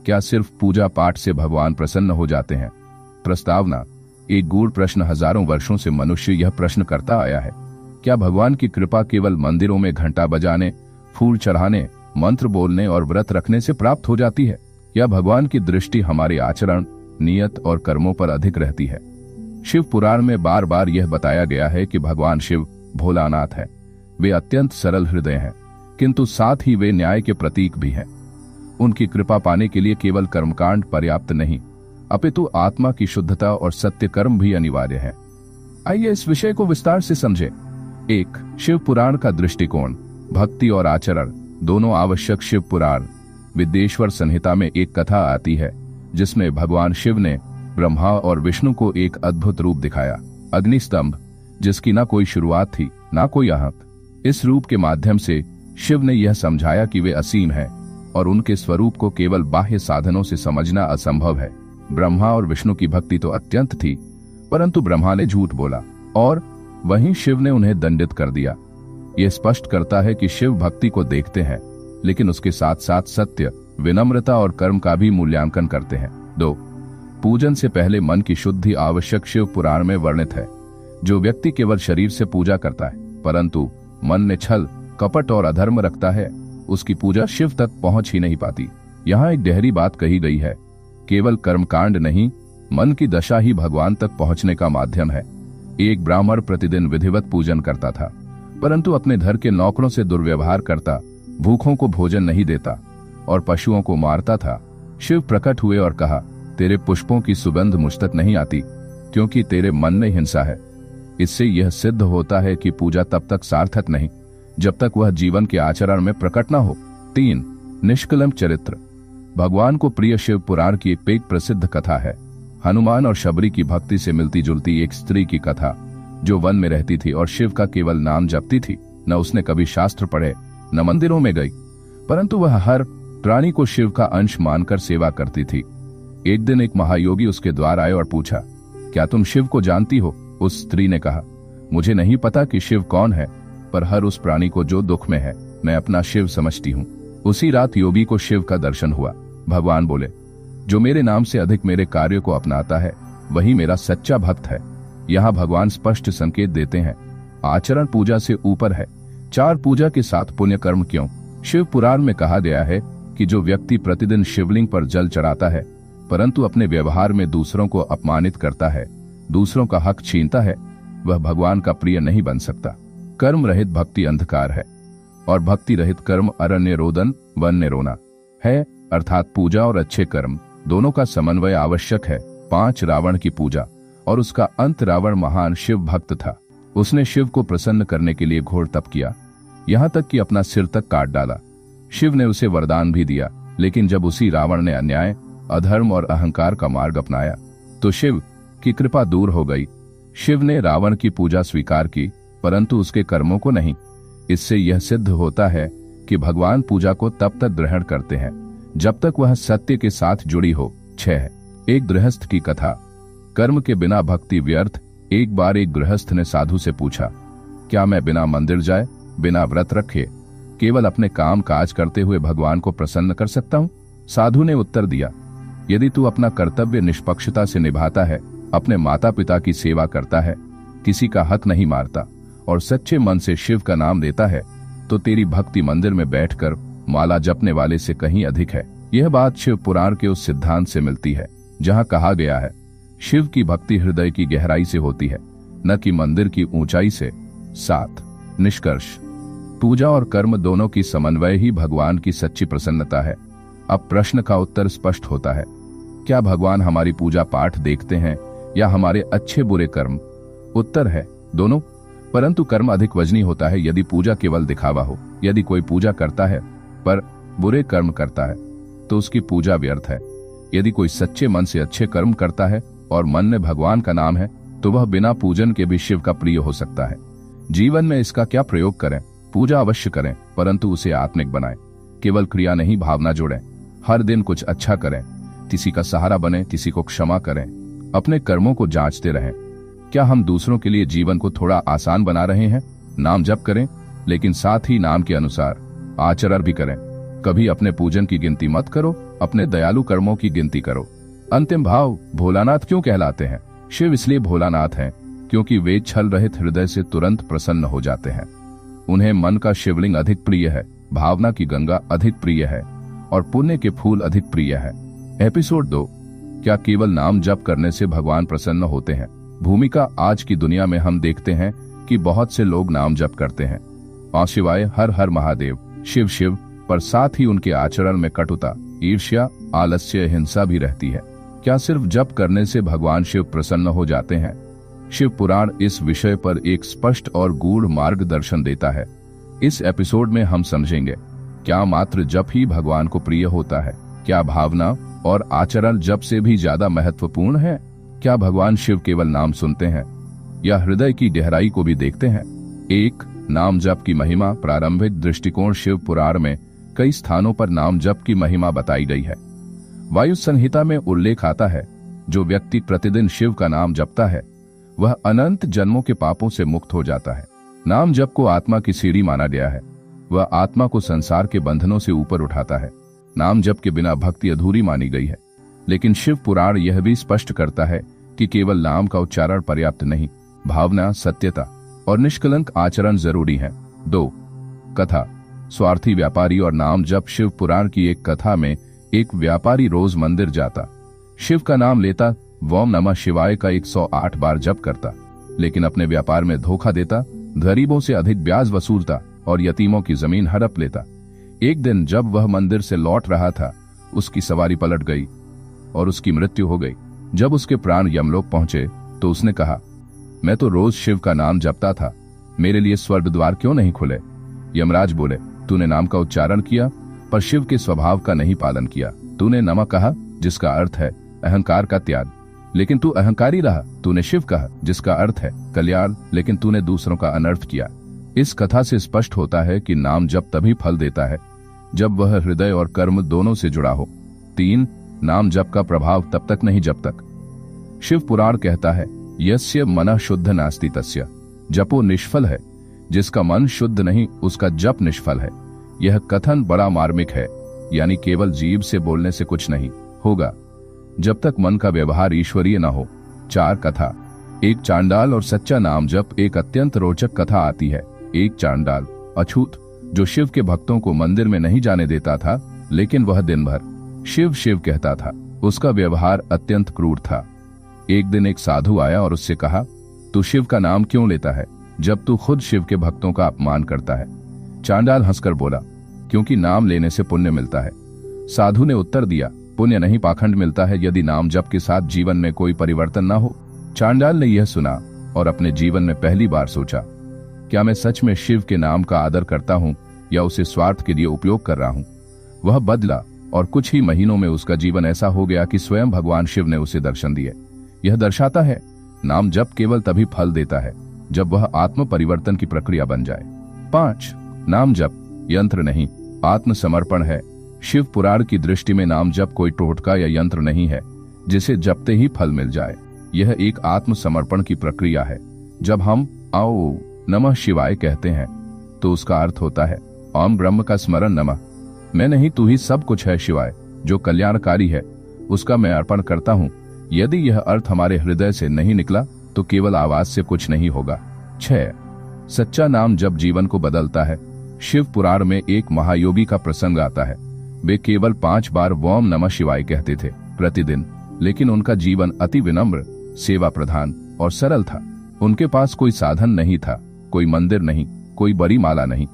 क्या सिर्फ पूजा पाठ से भगवान प्रसन्न हो जाते हैं? प्रस्तावना: एक गूढ़ प्रश्न। हजारों वर्षों से मनुष्य यह प्रश्न करता आया है, क्या भगवान की कृपा केवल मंदिरों में घंटा बजाने, फूल चढ़ाने, मंत्र बोलने और व्रत रखने से प्राप्त हो जाती है, या भगवान की दृष्टि हमारे आचरण, नियत और कर्मों पर अधिक रहती है? शिव पुराण में बार बार यह बताया गया है कि भगवान शिव भोलानाथ है। वे अत्यंत सरल हृदय हैं, किंतु साथ ही वे न्याय के प्रतीक भी हैं। उनकी कृपा पाने के लिए केवल कर्मकांड पर्याप्त नहीं, अपितु आत्मा की शुद्धता और सत्य कर्म भी अनिवार्य है। आइए इस विषय को विस्तार से समझें। 1. शिव पुराण का दृष्टिकोण। भक्ति और आचरण दोनों आवश्यक। शिव पुराण विद्येश्वर संहिता में एक कथा आती है जिसमें भगवान शिव ने ब्रह्मा और विष्णु को एक अद्भुत रूप दिखाया, अग्निस्तंभ, जिसकी ना कोई शुरुआत थी ना कोई अंत। इस रूप के माध्यम से शिव ने यह समझाया कि वे असीम हैं और उनके स्वरूप को केवल बाह्य साधनों से समझना असंभव है। ब्रह्मा और विष्णु की भक्ति तो अत्यंत थी, परंतु ब्रह्मा ने झूठ बोला और वहीं शिव ने उन्हें दंडित कर दिया। यह स्पष्ट करता है कि शिव भक्ति को देखते हैं, लेकिन उसके साथ साथ सत्य, विनम्रता और कर्म का भी मूल्यांकन करते हैं। 2. पूजन से पहले मन की शुद्धि आवश्यक। शिव पुराण में वर्णित है, जो व्यक्ति केवल शरीर से पूजा करता है परंतु मन में छल, कपट और अधर्म रखता है, उसकी पूजा शिव तक पहुंच ही नहीं पाती। यहाँ एक गहरी बात कही गई है, केवल कर्मकांड नहीं, मन की दशा ही भगवान तक पहुंचने का माध्यम है। एक ब्राह्मण प्रतिदिन विधिवत पूजन करता था, परंतु अपने घर के नौकरों से दुर्व्यवहार करता, भूखों को भोजन नहीं देता और पशुओं को मारता था। शिव प्रकट हुए और कहा, तेरे पुष्पों की सुगंध मुझ तक नहीं आती क्योंकि तेरे मन में हिंसा है। इससे यह सिद्ध होता है कि पूजा तब तक सार्थक नहीं जब तक वह जीवन के आचरण में प्रकट न हो। 3. निष्कलंक चरित्र। भगवान को प्रिय शिव पुराण की एक प्रसिद्ध कथा है, हनुमान और शबरी की भक्ति से मिलती जुलती एक स्त्री की कथा, जो वन में रहती थी और शिव का केवल नाम जपती थी। न उसने कभी शास्त्र पढ़े, न मंदिरों में गई, परंतु वह हर प्राणी को शिव का अंश मानकर सेवा करती थी। एक दिन एक महायोगी उसके द्वार आए और पूछा, क्या तुम शिव को जानती हो? उस स्त्री ने कहा, मुझे नहीं पता कि शिव कौन है, पर हर उस प्राणी को जो दुख में है मैं अपना शिव समझती हूँ। उसी रात योगी को शिव का दर्शन हुआ। भगवान बोले, जो मेरे नाम से अधिक मेरे कार्य को अपनाता है वही मेरा सच्चा भक्त है। यहाँ भगवान स्पष्ट संकेत देते हैं, आचरण पूजा से ऊपर है। 4. पूजा के साथ पुण्य कर्म क्यों? शिव पुराण में कहा गया है कि जो व्यक्ति प्रतिदिन शिवलिंग पर जल चढ़ाता है परंतु अपने व्यवहार में दूसरों को अपमानित करता है, दूसरों का हक छीनता है, वह भगवान का प्रिय नहीं बन सकता। कर्म रहित भक्ति अंधकार है और भक्ति रहित कर्म अरण्य रोदन, वन में रोना है, अर्थात पूजा और अच्छे कर्म दोनों का समन्वय आवश्यक है। 5. रावण की पूजा और उसका अंत। रावण महान शिव भक्त था। उसने शिव को प्रसन्न करने के लिए घोर तप किया, यहाँ तक कि अपना सिर तक काट डाला। शिव ने उसे वरदान भी दिया, लेकिन जब उसी रावण ने अन्याय, अधर्म और अहंकार का मार्ग अपनाया तो शिव की कृपा दूर हो गई। शिव ने रावण की पूजा स्वीकार की परंतु उसके कर्मों को नहीं। इससे यह सिद्ध होता है कि भगवान पूजा को तब तक ग्रहण करते हैं जब तक वह सत्य के साथ जुड़ी हो। 6. एक गृहस्थ की कथा। कर्म के बिना भक्ति व्यर्थ। एक बार एक गृहस्थ ने साधु से पूछा, क्या मैं बिना मंदिर जाए, बिना व्रत रखे, केवल अपने काम काज करते हुए भगवान को प्रसन्न कर सकता हूँ? साधु ने उत्तर दिया, यदि तू अपना कर्तव्य निष्पक्षता से निभाता है, अपने माता पिता की सेवा करता है, किसी का हक नहीं मारता और सच्चे मन से शिव का नाम देता है, तो तेरी भक्ति मंदिर में बैठकर माला जपने वाले से कहीं अधिक है। यह बात शिव पुराण के उस सिद्धांत से मिलती है जहाँ कहा गया है, शिव की भक्ति हृदय की गहराई से होती है, न कि मंदिर की ऊंचाई से। 7. निष्कर्ष। पूजा और कर्म दोनों की समन्वय ही भगवान की सच्ची प्रसन्नता है। अब प्रश्न का उत्तर स्पष्ट होता है, क्या भगवान हमारी पूजा पाठ देखते हैं या हमारे अच्छे बुरे कर्म? उत्तर है दोनों, परंतु कर्म अधिक वजनी होता है यदि पूजा केवल दिखावा हो। यदि कोई पूजा करता है पर बुरे कर्म करता है तो उसकी पूजा व्यर्थ है। यदि कोई सच्चे मन से अच्छे कर्म करता है और मन में भगवान का नाम है तो वह बिना पूजन के भी शिव का प्रिय हो सकता है। जीवन में इसका क्या प्रयोग करें? पूजा अवश्य करें, परंतु उसे आत्मिक बनाएं। केवल क्रिया नहीं, भावना जोड़ें। हर दिन कुछ अच्छा करें, किसी का सहारा बने, किसी को क्षमा करें। अपने कर्मों को जांचते रहें, क्या हम दूसरों के लिए जीवन को थोड़ा आसान बना रहे हैं? नाम जप करें, लेकिन साथ ही नाम के अनुसार आचरण भी करें। कभी अपने पूजन की गिनती मत करो, अपने दयालु कर्मों की गिनती करो। अंतिम भाव, भोलानाथ क्यों कहलाते हैं? शिव इसलिए भोलानाथ हैं क्योंकि वे छल रहित हृदय से तुरंत प्रसन्न हो जाते हैं। उन्हें मन का शिवलिंग अधिक प्रिय है, भावना की गंगा अधिक प्रिय है और पुण्य के फूल अधिक प्रिय है। एपिसोड 2, क्या केवल नाम जप करने से भगवान प्रसन्न होते हैं? भूमिका, आज की दुनिया में हम देखते हैं कि बहुत से लोग नाम जप करते हैं और शिवाय हर हर महादेव, शिव शिव, पर साथ ही उनके आचरण में कटुता, ईर्ष्या, आलस्य, हिंसा भी रहती है। क्या सिर्फ जप करने से भगवान शिव प्रसन्न हो जाते हैं? शिव पुराण इस विषय पर एक स्पष्ट और गूढ़ मार्गदर्शन देता है। इस एपिसोड में हम समझेंगे, क्या मात्र जप ही भगवान को प्रिय होता है? क्या भावना और आचरण जप से भी ज्यादा महत्वपूर्ण है? क्या भगवान शिव केवल नाम सुनते हैं या हृदय की गहराई को भी देखते हैं? 1. नाम जप की महिमा। प्रारंभिक दृष्टिकोण, शिव पुराण में कई स्थानों पर नाम जप की महिमा बताई गई है। वायु संहिता में उल्लेख आता है, जो व्यक्ति प्रतिदिन शिव का नाम जपता है वह अनंत जन्मों के पापों से मुक्त हो जाता है। नाम जप को आत्मा की सीढ़ी माना गया है, वह आत्मा को संसार के बंधनों से ऊपर उठाता है। नाम जप के बिना भक्ति अधूरी मानी गई है, लेकिन शिव पुराण यह भी स्पष्ट करता है कि केवल नाम का उच्चारण पर्याप्त नहीं, भावना, सत्यता और निष्कलंक आचरण जरूरी है। 2. कथा, स्वार्थी व्यापारी और नाम जप। शिव पुराण की एक कथा में एक व्यापारी रोज मंदिर जाता, शिव का नाम लेता, ओम नमः शिवाय का 108 बार जप करता, लेकिन अपने व्यापार में धोखा देता, गरीबों से अधिक ब्याज वसूलता और यतीमों की जमीन हड़प लेता। एक दिन जब वह मंदिर से लौट रहा था, उसकी सवारी पलट गई और उसकी मृत्यु हो गई। जब उसके प्राण यमलोक पहुंचे तो उसने कहा, मैं तो रोज शिव का नाम जपता था, मेरे लिए स्वर्ग द्वार क्यों नहीं खुले? यमराज बोले, तूने नाम का उच्चारण किया पर शिव के स्वभाव का नहीं पालन किया। तूने नमः कहा जिसका अर्थ है अहंकार का त्याग, लेकिन तू अहंकारी रहा। तूने शिव कहा जिसका अर्थ है कल्याण, लेकिन तूने दूसरों का अनर्थ किया। इस कथा से स्पष्ट होता है कि नाम जप तभी फल देता है जब वह हृदय और कर्म दोनों से जुड़ा हो। 3. नाम जप का प्रभाव तब तक नहीं जब तक। शिव पुराण कहता है, यस्य मनः शुद्ध नास्ति तस्य जपो निष्फल है। जिसका मन शुद्ध नहीं उसका जप निष्फल है। यह कथन बड़ा मार्मिक है, यानी केवल जीभ से बोलने से कुछ नहीं होगा जब तक मन का व्यवहार ईश्वरीय न हो। 4. कथा, एक चांडाल और सच्चा नाम जप। एक अत्यंत रोचक कथा आती है। एक चांडाल, अछूत, जो शिव के भक्तों को मंदिर में नहीं जाने देता था, लेकिन वह दिन भर शिव शिव कहता था। उसका व्यवहार अत्यंत क्रूर था। एक दिन एक साधु आया और उससे कहा, तू शिव का नाम क्यों लेता है जब तू खुद शिव के भक्तों का अपमान करता है? चांडाल हंसकर बोला, क्योंकि नाम लेने से पुण्य मिलता है। साधु ने उत्तर दिया, पुण्य नहीं, पाखंड मिलता है यदि नाम जप के साथ जीवन में कोई परिवर्तन ना हो। चांडाल ने यह सुना और अपने जीवन में पहली बार सोचा, क्या मैं सच में शिव के नाम का आदर करता हूँ या उसे स्वार्थ के लिए उपयोग कर रहा हूँ? वह बदला और कुछ ही महीनों में उसका जीवन ऐसा हो गया कि स्वयं भगवान शिव ने उसे दर्शन दिए। यह दर्शाता है, नाम जप केवल तभी फल देता है जब वह आत्म परिवर्तन की प्रक्रिया बन जाए। 5. नाम जप यंत्र नहीं, आत्मसमर्पण है। शिव पुराण की दृष्टि में नाम जप कोई टोटका या यंत्र नहीं है जिसे जपते ही फल मिल जाए। यह एक आत्मसमर्पण की प्रक्रिया है। जब हम आओ नमः शिवाय कहते हैं तो उसका अर्थ होता है ओम ब्रह्म का स्मरण, नमः, मैं नहीं तू ही सब कुछ है शिवाय, जो कल्याणकारी है उसका मैं अर्पण करता हूँ। यदि यह अर्थ हमारे हृदय से नहीं निकला तो केवल आवाज से कुछ नहीं होगा। 6. सच्चा नाम जब जीवन को बदलता है। शिव पुराण में एक महायोगी का प्रसंग आता है। वे केवल 5 बार ओम नमः शिवाय कहते थे प्रतिदिन, लेकिन उनका जीवन अति विनम्र, सेवा प्रधान और सरल था। उनके पास कोई साधन नहीं था, कोई मंदिर नहीं, कोई बड़ी माला नहीं,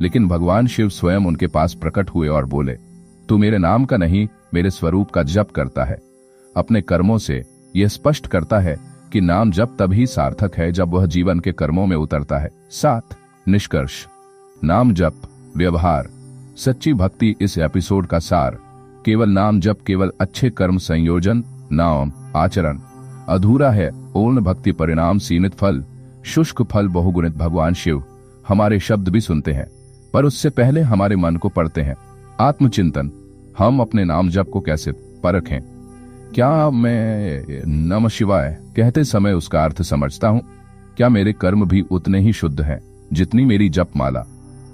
लेकिन भगवान शिव स्वयं उनके पास प्रकट हुए और बोले, तू मेरे नाम का नहीं मेरे स्वरूप का जप करता है। अपने कर्मों से यह स्पष्ट करता है कि नाम जप तभी सार्थक है जब वह जीवन के कर्मों में उतरता है। 7. निष्कर्ष, नाम जप, व्यवहार, सच्ची भक्ति। इस एपिसोड का सार, केवल नाम जप केवल अच्छे कर्म संयोजन, नाम आचरण अधूरा है। पूर्ण भक्ति परिणाम सीमित फल, शुष्क फल बहुगुणित। भगवान शिव हमारे शब्द भी सुनते हैं, पर उससे पहले हमारे मन को पढ़ते हैं। आत्मचिंतन, हम अपने नाम जप को कैसे परखें? क्या मैं नमः शिवाय कहते समय उसका अर्थ समझता हूँ? क्या मेरे कर्म भी उतने ही शुद्ध हैं जितनी मेरी जप माला?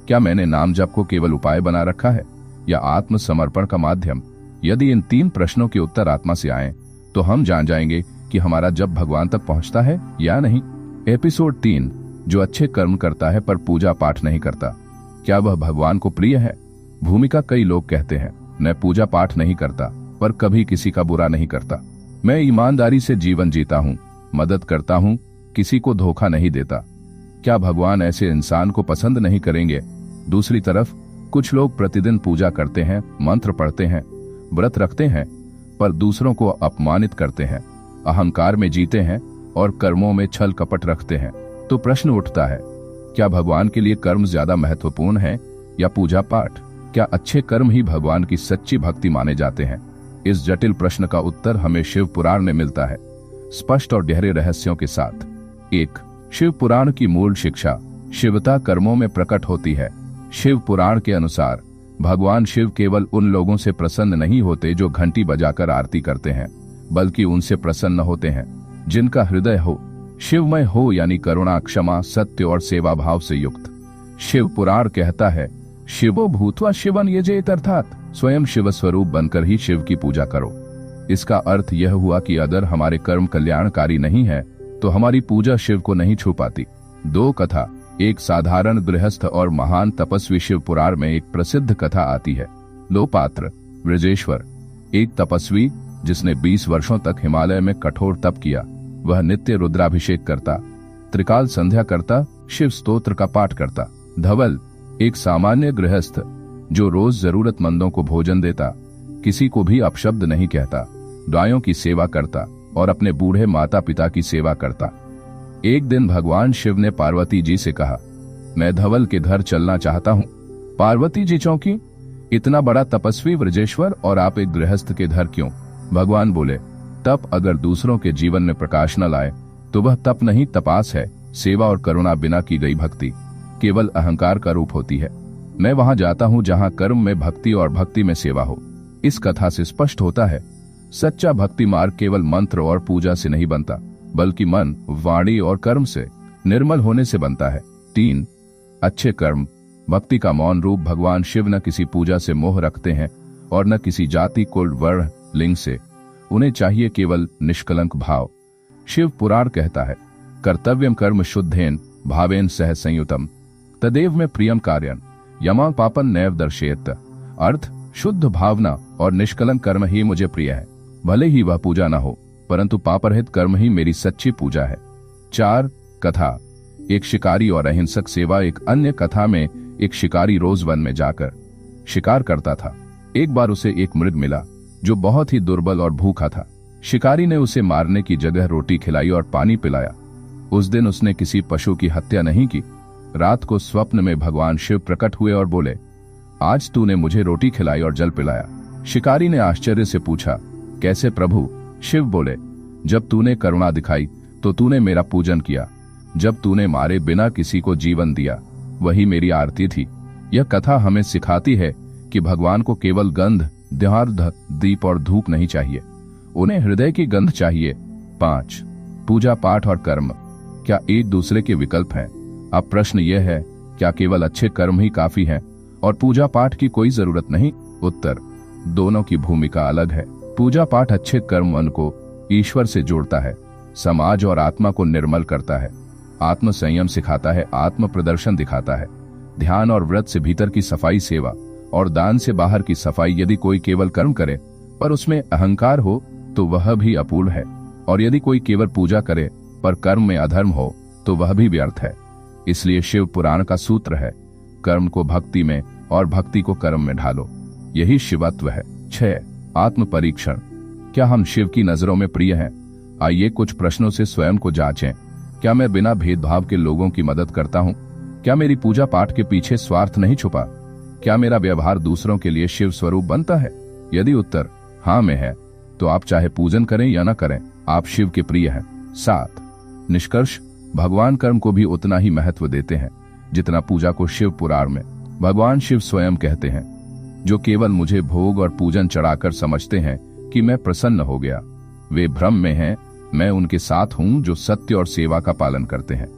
क्या मैंने नाम जप को केवल उपाय बना रखा है या आत्मसमर्पण का माध्यम? यदि इन 3 प्रश्नों के उत्तर आत्मा से आए तो हम जान जाएंगे कि हमारा जप भगवान तक पहुंचता है या नहीं। एपिसोड 3, जो अच्छे कर्म करता है पर पूजा पाठ नहीं करता, क्या वह भगवान को प्रिय है? भूमिका कई लोग कहते हैं, मैं पूजा पाठ नहीं करता पर कभी किसी का बुरा नहीं करता, मैं ईमानदारी से जीवन जीता हूँ, मदद करता हूँ, किसी को धोखा नहीं देता। क्या भगवान ऐसे इंसान को पसंद नहीं करेंगे? दूसरी तरफ कुछ लोग प्रतिदिन पूजा करते हैं, मंत्र पढ़ते हैं, व्रत रखते हैं, पर दूसरों को अपमानित करते हैं, अहंकार में जीते हैं और कर्मों में छल कपट रखते हैं। तो प्रश्न उठता है, क्या भगवान के लिए कर्म ज्यादा महत्वपूर्ण है या पूजा पाठ? क्या अच्छे कर्म ही भगवान की सच्ची भक्ति माने जाते हैं? इस जटिल प्रश्न का उत्तर हमें शिव पुराण में मिलता है, स्पष्ट और गहरे रहस्यों के साथ। 1. शिव पुराण की मूल शिक्षा, शिवता कर्मों में प्रकट होती है। शिव पुराण के अनुसार भगवान शिव केवल उन लोगों से प्रसन्न नहीं होते जो घंटी बजाकर आरती करते हैं, बल्कि उनसे प्रसन्न होते हैं जिनका हृदय हो, शिवमय हो, यानी करुणा, क्षमा, सत्य और सेवा भाव से युक्त। शिव पुराण कहता है, शिवो भूत्वा शिवन यजेत, अर्थात स्वयं शिव स्वरूप बनकर ही शिव की पूजा करो। इसका अर्थ यह हुआ कि अगर हमारे कर्म कल्याणकारी नहीं है तो हमारी पूजा शिव को नहीं छू पाती। 2 कथा, एक साधारण गृहस्थ और महान तपस्वी। शिव पुराण में एक प्रसिद्ध कथा आती है। लोपात्र ब्रजेश्वर, एक तपस्वी जिसने 20 वर्षों तक हिमालय में कठोर तप किया। वह नित्य रुद्राभिषेक करता, त्रिकाल संध्या करता, शिव स्तोत्र का पाठ करता। धवल, एक सामान्य गृहस्थ जो रोज जरूरतमंदों को भोजन देता, किसी को भी अपशब्द नहीं कहता, गायों की सेवा करता और अपने बूढ़े माता पिता की सेवा करता। एक दिन भगवान शिव ने पार्वती जी से कहा, मैं धवल के घर चलना चाहता हूँ। पार्वती जी चौंकी, इतना बड़ा तपस्वी ब्रजेश्वर और आप एक गृहस्थ के घर क्यों? भगवान बोले, तप अगर दूसरों के जीवन में प्रकाश न लाए तो वह तप नहीं, तपास है। सेवा और करुणा बिना की गई भक्ति केवल अहंकार का रूप होती है। मैं वहां जाता हूं जहां कर्म में भक्ति और भक्ति में सेवा हो। इस कथा से स्पष्ट होता है, सच्चा भक्ति मार्ग केवल मंत्र और पूजा से नहीं बनता, बल्कि मन, वाणी और कर्म से, निर्मल होने से बनता है। 3. अच्छे कर्म, भक्ति का मौन रूप। भगवान शिव न किसी पूजा से मोह रखते हैं और न किसी जाति, कुल, वर्ण, लिंग से। उन्हें चाहिए केवल निष्कलंक भाव। शिव पुराण कहता है, कर्तव्यम कर्म शुद्धेन भावेन सह संयुतम तदेव में प्रियम कार्यन यमा पापन नैव दर्शेत। अर्थ, शुद्ध भावना और निष्कलंक कर्म ही मुझे प्रिय है, भले ही वह पूजा न हो, परंतु पापरहित कर्म ही मेरी सच्ची पूजा है। 4. कथा, एक शिकारी और अहिंसक सेवा। एक अन्य कथा में एक शिकारी रोज वन में जाकर शिकार करता था। एक बार उसे एक मृग मिला जो बहुत ही दुर्बल और भूखा था। शिकारी ने उसे मारने की जगह रोटी खिलाई और पानी पिलाया। उस दिन उसने किसी पशु की हत्या नहीं की। रात को स्वप्न में भगवान शिव प्रकट हुए और बोले, आज तूने मुझे रोटी खिलाई और जल पिलाया। शिकारी ने आश्चर्य से पूछा, कैसे प्रभु? शिव बोले, जब तूने करुणा दिखाई तो तूने मेरा पूजन किया, जब तूने मारे बिना किसी को जीवन दिया वही मेरी आरती थी। यह कथा हमें सिखाती है कि भगवान को केवल गंध, द्यार्ध, दीप और धूप नहीं चाहिए, उन्हें हृदय की गंध चाहिए। 5. पूजा पाठ और कर्म, क्या एक दूसरे के विकल्प हैं? अब प्रश्न यह है, क्या केवल अच्छे कर्म ही काफी हैं और पूजा पाठ की कोई जरूरत नहीं? उत्तर, दोनों की भूमिका अलग है। पूजा पाठ अच्छे कर्म मन को ईश्वर से जोड़ता है, समाज और आत्मा को निर्मल करता है, आत्म संयम सिखाता है, आत्म प्रदर्शन दिखाता है। ध्यान और व्रत से भीतर की सफाई, सेवा और दान से बाहर की सफाई। यदि कोई केवल कर्म करे पर उसमें अहंकार हो तो वह भी अपूर्ण है, और यदि कोई केवल पूजा करे पर कर्म में अधर्म हो तो वह भी व्यर्थ है। इसलिए शिव पुराण का सूत्र है, कर्म को भक्ति में और भक्ति को कर्म में ढालो, यही शिवत्व है। 6. आत्म परीक्षण, क्या हम शिव की नजरों में प्रिय हैं? आइए कुछ प्रश्नों से स्वयं को जांचें। क्या मैं बिना भेदभाव के लोगों की मदद करता हूँ? क्या मेरी पूजा पाठ के पीछे स्वार्थ नहीं छुपा? क्या मेरा व्यवहार दूसरों के लिए शिव स्वरूप बनता है? यदि उत्तर हाँ में है तो आप चाहे पूजन करें या न करें, आप शिव के प्रिय हैं। 7. निष्कर्ष, भगवान कर्म को भी उतना ही महत्व देते हैं जितना पूजा को। शिव पुराण में भगवान शिव स्वयं कहते हैं, जो केवल मुझे भोग और पूजन चढ़ाकर समझते हैं कि मैं प्रसन्न हो गया, वे भ्रम में हैं। मैं उनके साथ हूं जो सत्य और सेवा का पालन करते हैं।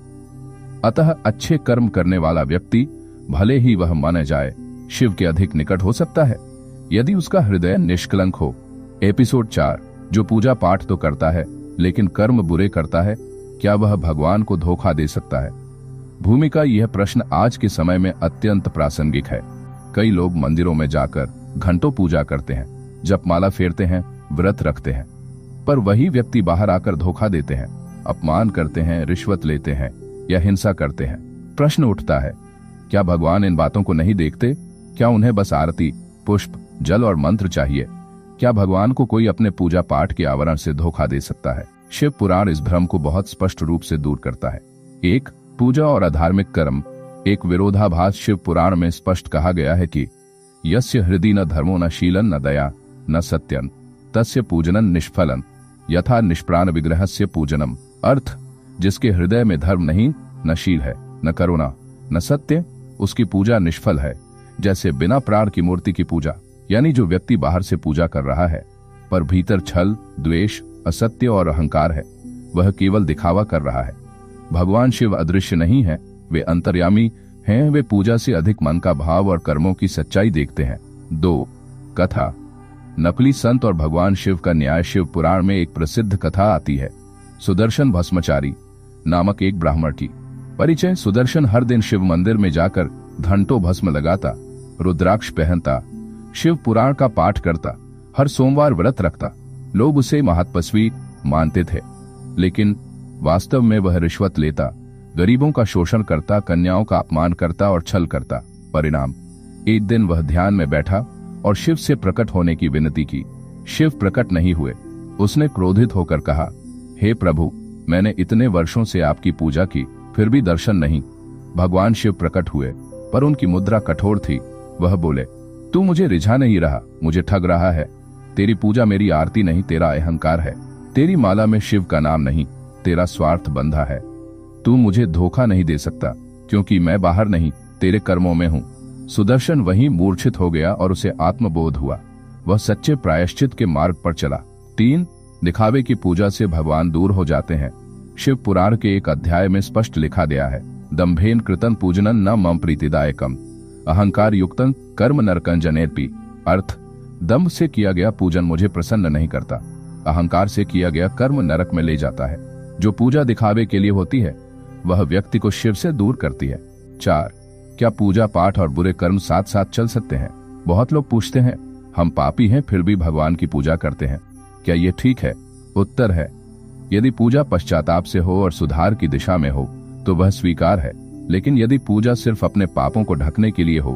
अतः अच्छे कर्म करने वाला व्यक्ति, भले ही वह माना जाए शिव के अधिक निकट हो सकता है यदि उसका हृदय निष्कलंक हो। एपिसोड 4, जो पूजा पाठ तो करता है लेकिन कर्म बुरे करता है, क्या वह भगवान को धोखा दे सकता है? भूमिका यह प्रश्न आज के समय में अत्यंत प्रासंगिक है। कई लोग मंदिरों में जाकर घंटों पूजा करते हैं, जपमाला फेरते हैं, व्रत रखते हैं, पर वही व्यक्ति बाहर आकर धोखा देते हैं, अपमान करते हैं, रिश्वत लेते हैं या हिंसा करते हैं। प्रश्न उठता है, क्या भगवान इन बातों को नहीं देखते? क्या उन्हें बस आरती, पुष्प, जल और मंत्र चाहिए? क्या भगवान को कोई अपने पूजा पाठ के आवरण से धोखा दे सकता है? शिव पुराण इस भ्रम को बहुत स्पष्ट रूप से दूर करता है। 1. पूजा और अधार्मिक कर्म। एक विरोधाभास शिव पुराण में स्पष्ट कहा गया है कि यस्य हृदि न धर्मो न शीलन न दया न सत्यन तस्य पूजनन निष्फलन यथा निष्प्राण विग्रहस्य पूजनम। अर्थ, जिसके हृदय में धर्म नहीं, न शील है, न करुणा, न सत्य, उसकी पूजा निष्फल है, जैसे बिना प्राण की मूर्ति की पूजा। यानी जो व्यक्ति बाहर से पूजा कर रहा है पर भीतर छल, द्वेष, असत्य और अहंकार है, वह केवल दिखावा कर रहा है। भगवान शिव अदृश्य नहीं है, वे अंतर्यामी हैं। वे पूजा से अधिक मन का भाव और कर्मों की सच्चाई देखते हैं। 2. कथा। नकली संत और भगवान शिव का न्याय। शिव पुराण में एक प्रसिद्ध कथा आती है, सुदर्शन भस्मचारी नामक एक ब्राह्मण की। परिचय। सुदर्शन हर दिन शिव मंदिर में जाकर घंटों भस्म लगाता, रुद्राक्ष पहनता, शिव पुराण का पाठ करता, हर सोमवार व्रत रखता। लोग उसे महत्पस्वी मानते थे, लेकिन वास्तव में वह रिश्वत लेता, गरीबों का शोषण करता, कन्याओं का अपमान करता और छल करता। परिणाम, एक दिन वह ध्यान में बैठा और शिव से प्रकट होने की विनती की। शिव प्रकट नहीं हुए। उसने क्रोधित होकर कहा, हे प्रभु, मैंने इतने वर्षों से आपकी पूजा की, फिर भी दर्शन नहीं। भगवान शिव प्रकट हुए, पर उनकी मुद्रा कठोर थी। वह बोले, तू मुझे रिझा नहीं रहा, मुझे ठग रहा है। तेरी पूजा मेरी आरती नहीं, तेरा अहंकार है। तेरी माला में शिव का नाम नहीं, तेरा स्वार्थ बंधा है। तू मुझे धोखा नहीं दे सकता, क्योंकि मैं बाहर नहीं, तेरे कर्मों में हूँ। सुदर्शन वहीं मूर्छित हो गया और उसे आत्मबोध हुआ। वह सच्चे प्रायश्चित के मार्ग पर चला। 3. दिखावे की पूजा से भगवान दूर हो जाते हैं। शिव पुराण के एक अध्याय में स्पष्ट लिखा गया है, दंभेन कृतन पूजनन न मम प्रीतिदायकम अहंकार युक्तन कर्म नरकं जनेर्पि। अर्थ, दंभ से किया गया पूजन मुझे प्रसन्न नहीं करता, अहंकार से किया गया कर्म नरक में ले जाता है। जो पूजा दिखावे के लिए होती है वह व्यक्ति को शिव से दूर करती है। 4. क्या पूजा पाठ और बुरे कर्म साथ साथ चल सकते हैं? बहुत लोग पूछते हैं, हम पापी हैं फिर भी भगवान की पूजा करते हैं, क्या ये ठीक है? उत्तर है, यदि पूजा पश्चाताप से हो और सुधार की दिशा में हो तो वह स्वीकार है, लेकिन यदि पूजा सिर्फ अपने पापों को ढकने के लिए हो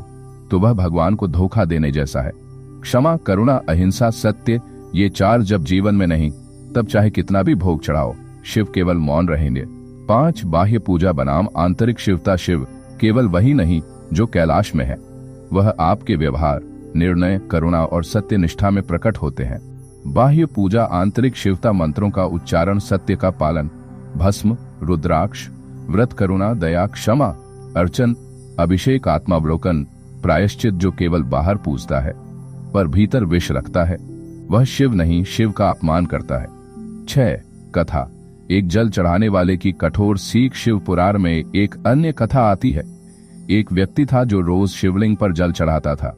तो वह भगवान को धोखा देने जैसा है। क्षमा, करुणा, अहिंसा, सत्य, ये 4 जब जीवन में नहीं, तब चाहे कितना भी भोग चढ़ाओ, शिव केवल मौन रहेंगे। 5. बाह्य पूजा बनाम आंतरिक शिवता। शिव केवल वही नहीं जो कैलाश में है, वह आपके व्यवहार, निर्णय, करुणा और सत्य निष्ठा में प्रकट होते हैं। बाह्य पूजा आंतरिक शिवता, मंत्रों का उच्चारण, सत्य का पालन, भस्म, रुद्राक्ष, व्रत, करुणा, दया, क्षमा, अर्चन, अभिषेक, आत्मावलोकन, प्रायश्चित। जो केवल बाहर पूजता है पर भीतर विष रखता है, वह शिव नहीं, शिव का अपमान करता है। 6. कथा। एक जल चढ़ाने वाले की कठोर सीख। शिव पुराण में एक अन्य कथा आती है। एक व्यक्ति था जो रोज शिवलिंग पर जल चढ़ाता था,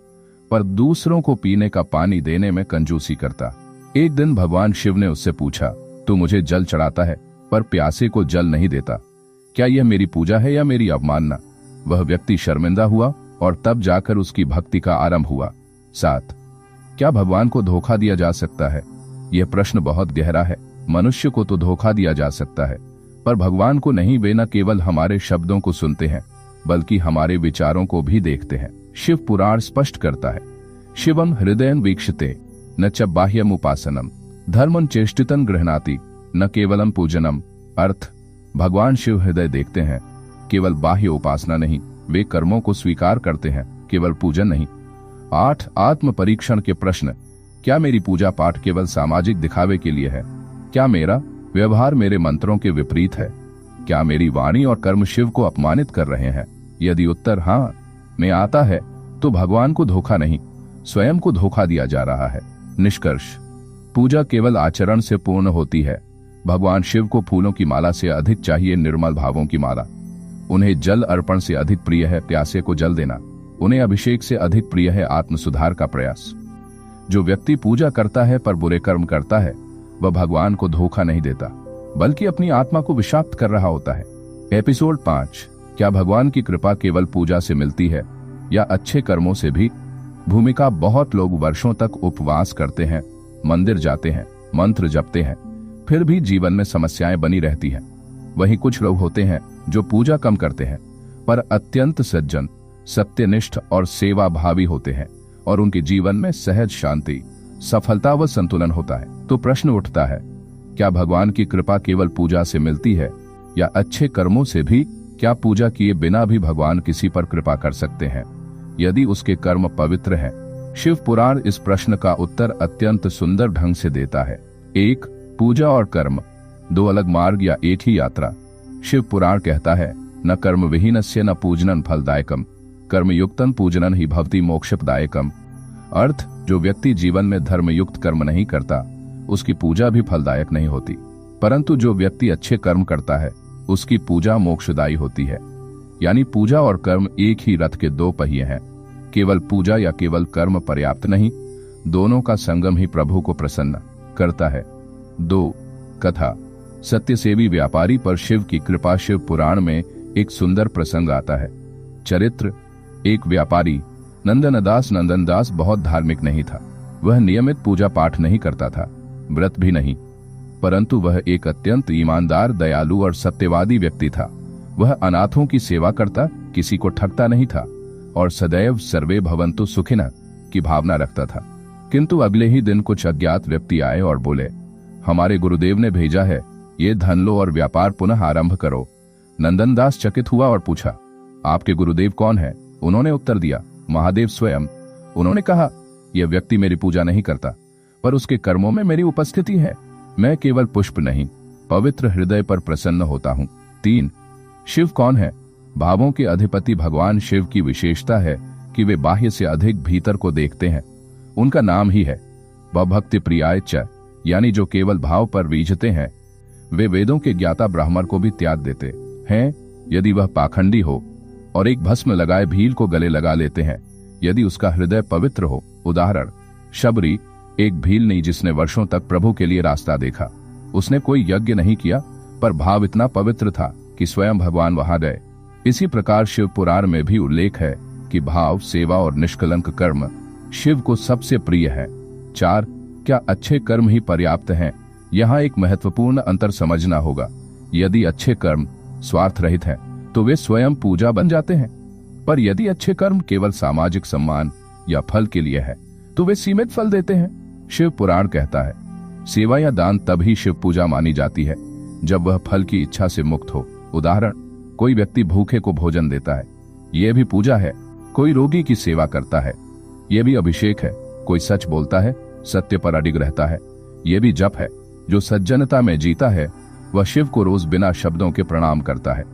पर दूसरों को पीने का पानी देने में कंजूसी करता। एक दिन भगवान शिव ने उससे पूछा, तू मुझे जल चढ़ाता है पर प्यासे को जल नहीं देता, क्या यह मेरी पूजा है या मेरी अवमानना? वह व्यक्ति शर्मिंदा हुआ और तब जाकर उसकी भक्ति का आरंभ हुआ। 7. क्या भगवान को धोखा दिया जा सकता है? यह प्रश्न बहुत गहरा है। मनुष्य को तो धोखा दिया जा सकता है, पर भगवान को नहीं। वे न केवल हमारे शब्दों को सुनते हैं बल्कि हमारे विचारों को भी देखते हैं। शिव पुराण स्पष्ट करता है, शिवम हृदयं वीक्षते न च बाह्यम उपासनम धर्मं चेष्टितं गृह्णाति न केवलम पूजनम। अर्थ, भगवान शिव हृदय देखते हैं, केवल बाह्य उपासना नहीं, वे कर्मों को स्वीकार करते हैं, केवल पूजन नहीं। 8. आत्म परीक्षण के प्रश्न। क्या मेरी पूजा पाठ केवल सामाजिक दिखावे के लिए है? क्या मेरा व्यवहार मेरे मंत्रों के विपरीत है? क्या मेरी वाणी और कर्म शिव को अपमानित कर रहे हैं? यदि उत्तर हाँ में आता है तो भगवान को धोखा नहीं, स्वयं को धोखा दिया जा रहा है। निष्कर्ष, पूजा केवल आचरण से पूर्ण होती है। भगवान शिव को फूलों की माला से अधिक चाहिए निर्मल भावों की माला। उन्हें जल अर्पण से अधिक प्रिय है प्यासे को जल देना। उन्हें अभिषेक से अधिक प्रिय है आत्म सुधार का प्रयास। जो व्यक्ति पूजा करता है पर बुरे कर्म करता है, वह भगवान को धोखा नहीं देता, बल्कि अपनी आत्मा को विषाक्त कर रहा होता है। एपिसोड 5, क्या भगवान की कृपा केवल पूजा से मिलती है या अच्छे कर्मों से भी? भूमिका बहुत लोग वर्षों तक उपवास करते हैं, मंदिर जाते हैं, मंत्र जपते हैं, फिर भी जीवन में समस्याएं बनी रहती हैं। वहीं कुछ लोग होते हैं जो पूजा कम करते हैं पर अत्यंत सज्जन, सत्यनिष्ठ और सेवा भावी होते हैं और उनके जीवन में सहज शांति, सफलता व संतुलन होता है। तो प्रश्न उठता है, क्या भगवान की कृपा केवल पूजा से मिलती है या अच्छे कर्मों से भी? क्या पूजा किए बिना भी भगवान किसी पर कृपा कर सकते हैं यदि उसके कर्म पवित्र हैं? शिव पुराण इस प्रश्न का उत्तर अत्यंत सुंदर ढंग से देता है। 1. पूजा और कर्म, दो अलग मार्ग या एक ही यात्रा? शिव पुराण कहता है, न कर्म विहीनस्य न पूजनन फलदायकम, कर्मयुक्तन पूजनन ही भवति मोक्षप्रदायकम। अर्थ, जो व्यक्ति जीवन में धर्मयुक्त कर्म नहीं करता, उसकी पूजा भी फलदायक नहीं होती, परंतु जो व्यक्ति अच्छे कर्म करता है, उसकी पूजा मोक्षदायी होती है। यानी पूजा और कर्म एक ही रथ के दो पहिए हैं। केवल पूजा या केवल कर्म पर्याप्त नहीं, दोनों का संगम ही प्रभु को प्रसन्न करता है। 2. कथा, सत्यसेवी व्यापारी पर शिव की कृपा। शिव पुराण में एक सुंदर प्रसंग आता है। चरित्र, एक व्यापारी नंदनदास बहुत धार्मिक नहीं था। वह नियमित पूजा पाठ नहीं करता था, व्रत भी नहीं, परंतु वह एक अत्यंत ईमानदार, दयालु और सत्यवादी व्यक्ति था। वह अनाथों की सेवा करता, किसी को ठगता नहीं था और सदैव सर्वे भवन्तु सुखिनः की भावना रखता था। किंतु अगले ही दिन कुछ अज्ञात व्यक्ति आए और बोले, हमारे गुरुदेव ने भेजा है, ये धन लो और व्यापार पुनः आरंभ करो। नंदनदास चकित हुआ और पूछा, आपके गुरुदेव कौन है? उन्होंने उत्तर दिया, महादेव स्वयं। उन्होंने कहा, यह व्यक्ति मेरी पूजा नहीं करता, पर उसके कर्मों में मेरी उपस्थिति है। मैं केवल पुष्प नहीं, पवित्र हृदय पर प्रसन्न होता हूँ। 3. शिव कौन है? भावों के अधिपति भगवान शिव की विशेषता है कि वे बाह्य से अधिक भीतर को देखते हैं। उनका नाम ही है भक्ति प्रियाय च, यानी जो केवल भाव पर रीझते हैं। वे वेदों के ज्ञाता ब्राह्मण को भी त्याग देते हैं यदि वह पाखंडी हो, और एक भस्म लगाए भील को गले लगा लेते हैं यदि उसका हृदय पवित्र हो। उदाहरण, शबरी, एक भीलनी जिसने वर्षों तक प्रभु के लिए रास्ता देखा। उसने कोई यज्ञ नहीं किया, पर भाव इतना पवित्र था कि स्वयं भगवान वहां गए। इसी प्रकार शिव पुराण में भी उल्लेख है कि भाव, सेवा और निष्कलंक कर्म शिव को सबसे प्रिय है। 4. क्या अच्छे कर्म ही पर्याप्त हैं? यहाँ एक महत्वपूर्ण अंतर समझना होगा। यदि अच्छे कर्म स्वार्थ रहित हैं, तो वे स्वयं पूजा बन जाते हैं, पर यदि अच्छे कर्म केवल सामाजिक सम्मान या फल के लिए है, तो वे सीमित फल देते हैं। शिव पुराण कहता है, सेवा या दान तभी शिव पूजा मानी जाती है जब वह फल की इच्छा से मुक्त हो। उदाहरण, कोई व्यक्ति भूखे को भोजन देता है, यह भी पूजा है। कोई रोगी की सेवा करता है, यह भी अभिषेक है। कोई सच बोलता है, सत्य पर अडिग रहता है, यह भी जप है। जो सज्जनता में जीता है, वह शिव को रोज बिना शब्दों के प्रणाम करता है।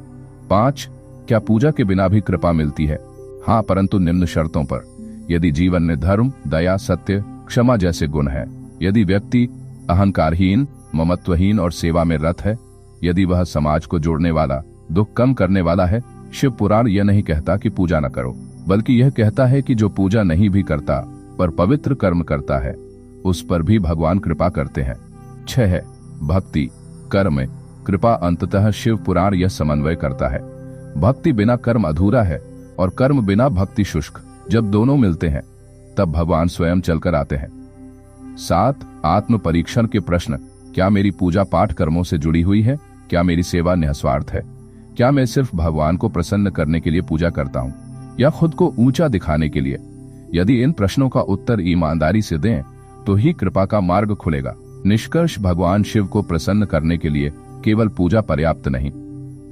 5. क्या पूजा के बिना भी कृपा मिलती है? हाँ, परंतु निम्न शर्तों पर। यदि जीवन में धर्म, दया, सत्य, क्षमा जैसे गुण हैं, यदि व्यक्ति अहंकारहीन, ममत्वहीन और सेवा में रत है, यदि वह समाज को जोड़ने वाला, दुख कम करने वाला है। शिव पुराण यह नहीं कहता कि पूजा न करो, बल्कि यह कहता है कि जो पूजा नहीं भी करता पर पवित्र कर्म करता है, उस पर भी भगवान कृपा करते हैं। 6. भक्ति, कर्म, कृपा। अंततः शिव पुराण यह समन्वय करता है, भक्ति बिना कर्म अधूरा है और कर्म बिना भक्ति शुष्क। जब दोनों मिलते हैं, तब भगवान स्वयं चलकर आते हैं। 7. आत्म परीक्षण के प्रश्न, क्या मेरी पूजा पाठ कर्मों से जुड़ी हुई है? क्या मेरी सेवा निस्वार्थ है? क्या मैं सिर्फ भगवान को प्रसन्न करने के लिए पूजा करता हूँ या खुद को ऊंचा दिखाने के लिए? यदि इन प्रश्नों का उत्तर ईमानदारी से दें, तो ही कृपा का मार्ग खुलेगा। निष्कर्ष, भगवान शिव को प्रसन्न करने के लिए केवल पूजा पर्याप्त नहीं,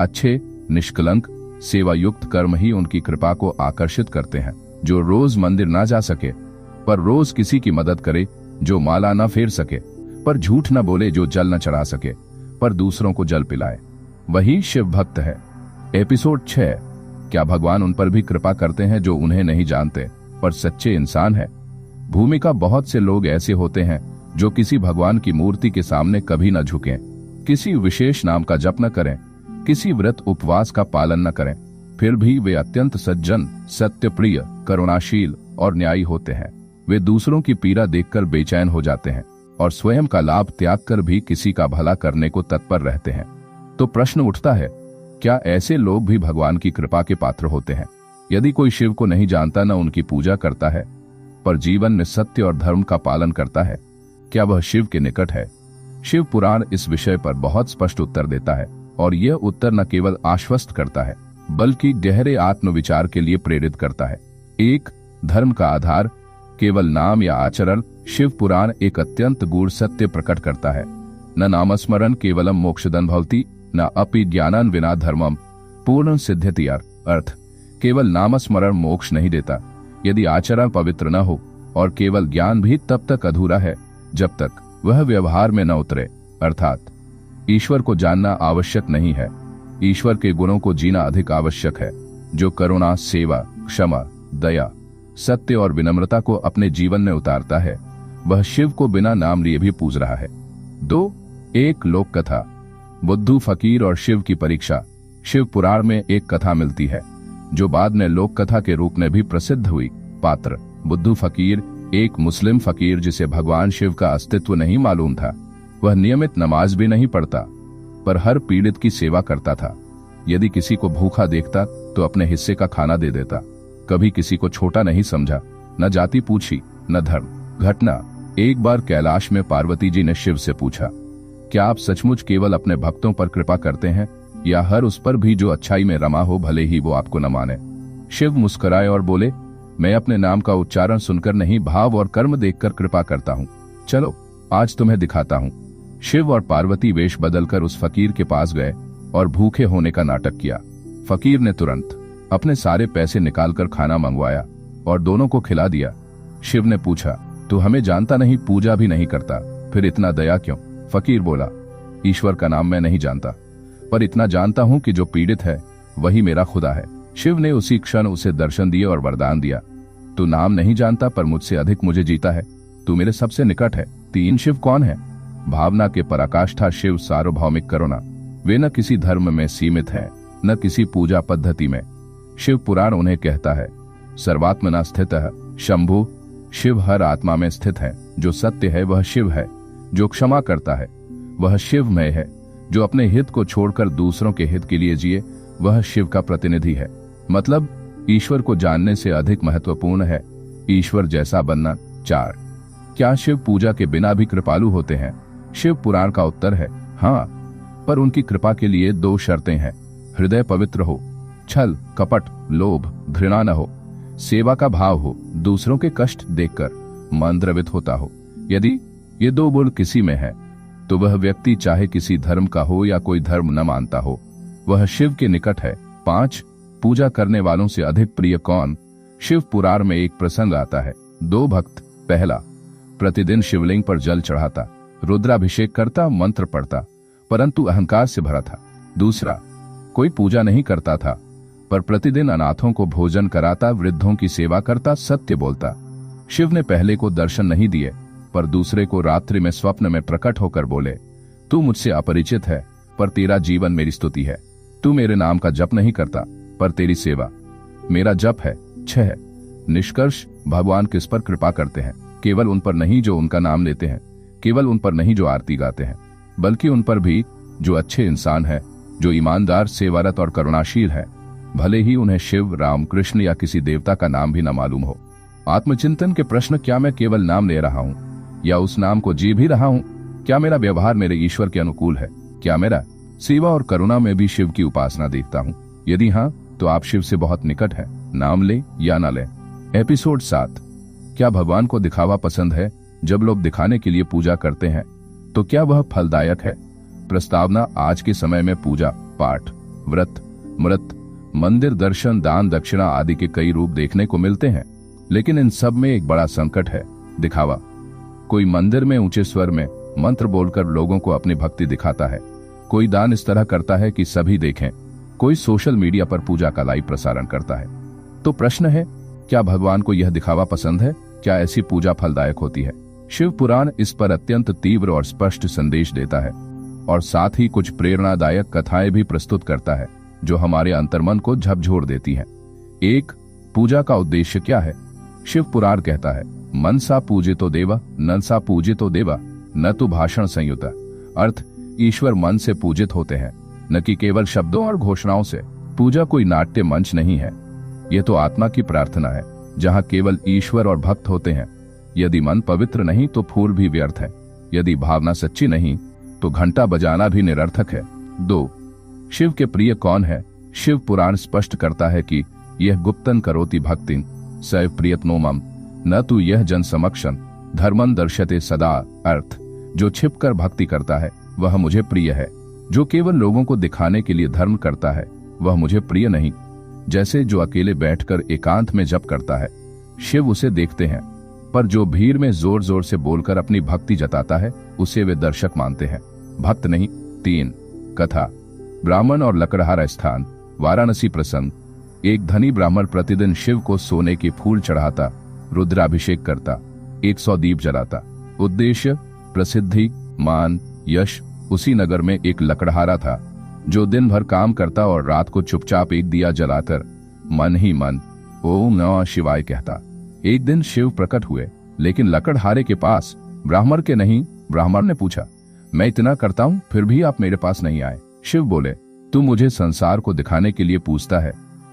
अच्छे निष्कलंक सेवा युक्त कर्म ही उनकी कृपा को आकर्षित करते हैं। जो रोज मंदिर ना जा सके पर रोज किसी की मदद करे, जो माला न फेर सके पर झूठ न बोले, जो जल न चढ़ा सके पर दूसरों को जल पिलाए, वही शिव भक्त है। एपिसोड 6, क्या भगवान उन पर भी कृपा करते हैं जो उन्हें नहीं जानते पर सच्चे इंसान है? भूमिका, बहुत से लोग ऐसे होते हैं जो किसी भगवान की मूर्ति के सामने कभी न झुकें, किसी विशेष नाम का जप न करें, किसी व्रत उपवास का पालन न करें, फिर भी वे अत्यंत सज्जन, सत्यप्रिय, करुणाशील और न्यायी होते हैं। वे दूसरों की पीड़ा देखकर बेचैन हो जाते हैं और स्वयं का लाभ त्याग कर भी किसी का भला करने को तत्पर रहते हैं। तो प्रश्न उठता है, क्या ऐसे लोग भी भगवान की कृपा के पात्र होते हैं? यदि कोई शिव को नहीं जानता, न उनकी पूजा करता है, पर जीवन में सत्य और धर्म का पालन करता है, क्या वह शिव के निकट है? शिव पुराण इस विषय पर बहुत स्पष्ट उत्तर देता है और यह उत्तर न केवल आश्वस्त करता है बल्कि गहरे आत्मविचार के लिए प्रेरित करता है। एक, धर्म का आधार केवल नाम या आचरण। शिव पुराण एक अत्यंत गूढ़ सत्य प्रकट करता है। न नामस्मरण केवलम मोक्षदं भवति, न अपि ज्ञानं विना धर्मम पूर्ण सिद्ध्यति। अर्थ, केवल नामस्मरण मोक्ष नहीं देता यदि आचरण पवित्र न हो, और केवल ज्ञान भी तब तक अधूरा है जब तक वह व्यवहार में न उतरे। अर्थात ईश्वर को जानना आवश्यक नहीं है, ईश्वर के गुणों को जीना अधिक आवश्यक है। जो करुणा, सेवा, क्षमा, दया, सत्य और विनम्रता को अपने जीवन में उतारता है, वह शिव को बिना नाम लिए भी पूज रहा है। 2, एक लोक कथा। बुद्धू फकीर और शिव की परीक्षा। शिव पुराण में एक कथा मिलती है जो बाद में लोक कथा के रूप में भी प्रसिद्ध हुई। पात्र, बुद्धू फकीर एक मुस्लिम फकीर जिसे भगवान शिव का अस्तित्व नहीं मालूम था। वह नियमित नमाज भी नहीं पढ़ता, पर हर पीड़ित की सेवा करता था। यदि किसी को भूखा देखता तो अपने हिस्से का खाना दे देता। कभी किसी को छोटा नहीं समझा, न जाति पूछी न धर्म। घटना, एक बार कैलाश में पार्वती जी ने शिव से पूछा, क्या आप सचमुच केवल अपने भक्तों पर कृपा करते हैं या हर उस पर भी जो अच्छाई में रमा हो, भले ही वो आपको न माने? शिव मुस्कुराए और बोले, मैं अपने नाम का उच्चारण सुनकर नहीं, भाव और कर्म देखकर कृपा करता हूँ। चलो आज तुम्हें दिखाता हूँ। शिव और पार्वती वेश बदलकर उस फकीर के पास गए और भूखे होने का नाटक किया। फकीर ने तुरंत अपने सारे पैसे निकालकर खाना मंगवाया और दोनों को खिला दिया। शिव ने पूछा, तू हमें जानता नहीं, पूजा भी नहीं करता, फिर इतना दया क्यों? फकीर बोला, ईश्वर का नाम मैं नहीं जानता, पर इतना जानता हूं कि जो पीड़ित है वही मेरा खुदा है। शिव ने उसी क्षण उसे दर्शन दिए और वरदान दिया, तू नाम नहीं जानता पर मुझसे अधिक मुझे जीता है, तू मेरे सबसे निकट है। 3, शिव कौन है? भावना के पराकाष्ठा शिव सार्वभौमिक करुणा। वे न किसी धर्म में सीमित है, न किसी पूजा पद्धति में। शिव पुराण उन्हें कहता है, सर्वात्मना स्थितः शंभु। शिव हर आत्मा में स्थित है। जो सत्य है वह शिव है, जो क्षमा करता है वह शिवमय है, जो अपने हित को छोड़कर दूसरों के हित के लिए जिए वह शिव का प्रतिनिधि है। मतलब ईश्वर को जानने से अधिक महत्वपूर्ण है ईश्वर जैसा बनना। 4, क्या शिव पूजा के बिना भी कृपालु होते हैं? शिव पुराण का उत्तर है हाँ, पर उनकी कृपा के लिए 2 शर्तें हैं। हृदय पवित्र हो, छल, कपट, लोभ, घृणा न हो, सेवा का भाव हो, दूसरों के कष्ट देखकर मन द्रवित होता हो। यदि ये 2 गुण किसी में है तो वह व्यक्ति चाहे किसी धर्म का हो या कोई धर्म न मानता हो, वह शिव के निकट है। 5, पूजा करने वालों से अधिक प्रिय कौन? शिव पुराण में एक प्रसंग आता है। 2 भक्त, पहला प्रतिदिन शिवलिंग पर जल चढ़ाता, रुद्राभिषेक करता, मंत्र पढ़ता, परंतु अहंकार से भरा था। दूसरा, कोई पूजा नहीं करता था पर प्रतिदिन अनाथों को भोजन कराता, वृद्धों की सेवा करता, सत्य बोलता। शिव ने पहले को दर्शन नहीं दिए पर दूसरे को रात्रि में स्वप्न में प्रकट होकर बोले, तू मुझसे अपरिचित है पर तेरा जीवन मेरी स्तुति है। तू मेरे नाम का जप नहीं करता पर तेरी सेवा मेरा जप है। 6, निष्कर्ष, भगवान किस पर कृपा करते हैं? केवल उन पर नहीं जो उनका नाम लेते हैं, केवल उन पर नहीं जो आरती गाते हैं, बल्कि उन पर भी जो अच्छे इंसान है, जो ईमानदार, सेवारत और करुणाशील है, भले ही उन्हें शिव, राम, कृष्ण या किसी देवता का नाम भी न मालूम हो। आत्मचिंतन के प्रश्न, क्या मैं केवल नाम ले रहा हूँ या उस नाम को जी भी रहा हूँ? क्या मेरा व्यवहार मेरे ईश्वर के अनुकूल है? क्या मेरा सेवा और करुणा में भी शिव की उपासना देखता हूँ? यदि हाँ, तो आप शिव से बहुत निकट हैं, नाम ले या ना ले। एपिसोड 7, क्या भगवान को दिखावा पसंद है? जब लोग दिखाने के लिए पूजा करते हैं तो क्या वह फलदायक है? प्रस्तावना, आज के समय में पूजा पाठ, व्रत, मृत, मंदिर दर्शन, दान दक्षिणा आदि के कई रूप देखने को मिलते हैं, लेकिन इन सब में एक बड़ा संकट है, दिखावा। कोई मंदिर में ऊंचे स्वर में मंत्र बोलकर लोगों को अपनी भक्ति दिखाता है, कोई दान इस तरह करता है कि सभी देखें, कोई सोशल मीडिया पर पूजा का लाइव प्रसारण करता है। तो प्रश्न है, क्या भगवान को यह दिखावा पसंद है? क्या ऐसी पूजा फलदायक होती है? शिव पुराण इस पर अत्यंत तीव्र और स्पष्ट संदेश देता है और साथ ही कुछ प्रेरणादायक कथाएं भी प्रस्तुत करता है। जो हमारे अंतर्मन को झकझोर देती हैं। एक, पूजा का उद्देश्य क्या है? शिव पुराण कहता है, मनसा पूजितो देवा ननसा पूजितो देवा न तो भाषण संयुता। अर्थ, ईश्वर मन से पूजित होते हैं, न कि केवल शब्दों और घोषणाओं से। पूजा कोई नाट्य मंच नहीं है, यह तो आत्मा की प्रार्थना है, जहां केवल ईश्वर और भक्त होते हैं। यदि मन पवित्र नहीं तो फूल भी व्यर्थ है, यदि भावना सच्ची नहीं तो घंटा बजाना भी निरर्थक है। 2, शिव के प्रिय कौन है? शिव पुराण स्पष्ट करता है कि यह गुप्तन करोति भक्तिन सैव प्रियतनो मम न तू यह जन समक्षन धर्मन दर्शते सदा। अर्थ, जो छिपकर भक्ति करता है वह मुझे प्रिय है, जो केवल लोगों को दिखाने के लिए धर्म करता है वह मुझे प्रिय नहीं। जैसे जो अकेले बैठकर एकांत में जप करता है, शिव उसे देखते हैं, पर जो भीड़ में जोर जोर से बोलकर अपनी भक्ति जताता है उसे वे दर्शक मानते हैं, भक्त नहीं। 3, कथा। ब्राह्मण और लकड़हारा स्थान, वाराणसी प्रसंग। एक धनी ब्राह्मण प्रतिदिन शिव को सोने के फूल चढ़ाता, रुद्राभिषेक करता, 100 दीप जलाता। उद्देश्य, प्रसिद्धि, मान, यश। उसी नगर में एक लकड़हारा था जो दिन भर काम करता और रात को चुपचाप एक दिया जलाकर मन ही मन ओम नमः शिवाय कहता। एक दिन शिव प्रकट हुए, लेकिन लकड़हारे के पास, ब्राह्मण के नहीं। ब्राह्मण ने पूछा, मैं इतना करता हूं फिर भी आप मेरे पास नहीं आए। शिव बोले, तू मुझे संसार को दिखाने के लिए पूछता है,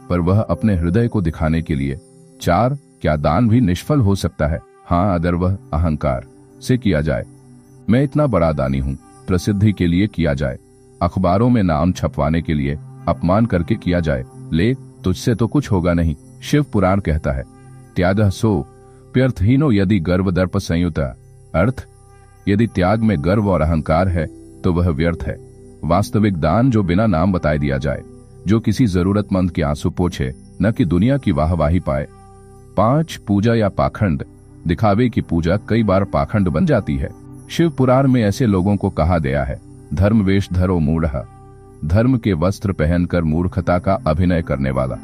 पर वह अपने हृदय को दिखाने के लिए। 4, क्या दान भी निष्फल हो सकता है? हाँ, अगर वह अहंकार से किया जाए। मैं इतना बड़ा दानी हूँ, प्रसिद्धि के लिए किया जाए, अखबारों में नाम छपवाने के लिए, अपमान करके किया जाए, ले तुझसे तो कुछ होगा नहीं। शिव पुराण कहता है, त्यागः सो प्यर्थहीनो यदि गर्व दर्प संयुता। अर्थ, यदि त्याग में गर्व और अहंकार है तो वह व्यर्थ है। वास्तविक दान जो बिना नाम बताए दिया जाए, जो किसी जरूरतमंद के आंसू पोछे, न कि दुनिया की वाहवाही पाए। 5, पूजा या पाखंड। दिखावे की पूजा कई बार पाखंड बन जाती है। शिव पुराण में ऐसे लोगों को कहा गया है, धर्म वेश धरो मूढ़ः, धर्म के वस्त्र पहनकर मूर्खता का अभिनय करने वाला।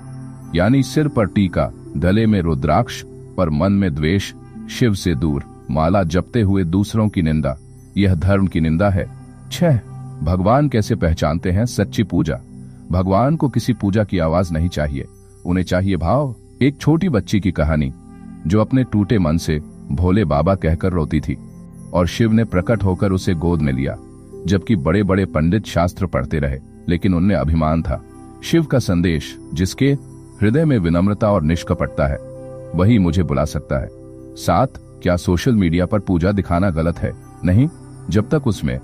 यानी सिर पर टीका, गले में रुद्राक्ष, पर मन में द्वेष, शिव से दूर, माला जपते हुए दूसरों की निंदा, यह धर्म की निंदा है। 6, भगवान कैसे पहचानते हैं सच्ची पूजा? भगवान को किसी पूजा की आवाज नहीं चाहिए, उन्हें चाहिए भाव। एक छोटी बच्ची की कहानी, जो अपने टूटे मन से भोले बाबा कहकर रोती थी और शिव ने प्रकट होकर उसे गोद में लिया। जबकि बड़े बड़े पंडित शास्त्र पढ़ते रहे, लेकिन उनमें अभिमान था। शिव का संदेश, जिसके हृदय में विनम्रता और निष्कपटता है, वही मुझे बुला सकता है। 7, क्या सोशल मीडिया पर पूजा दिखाना गलत है? नहीं, जब तक उसमें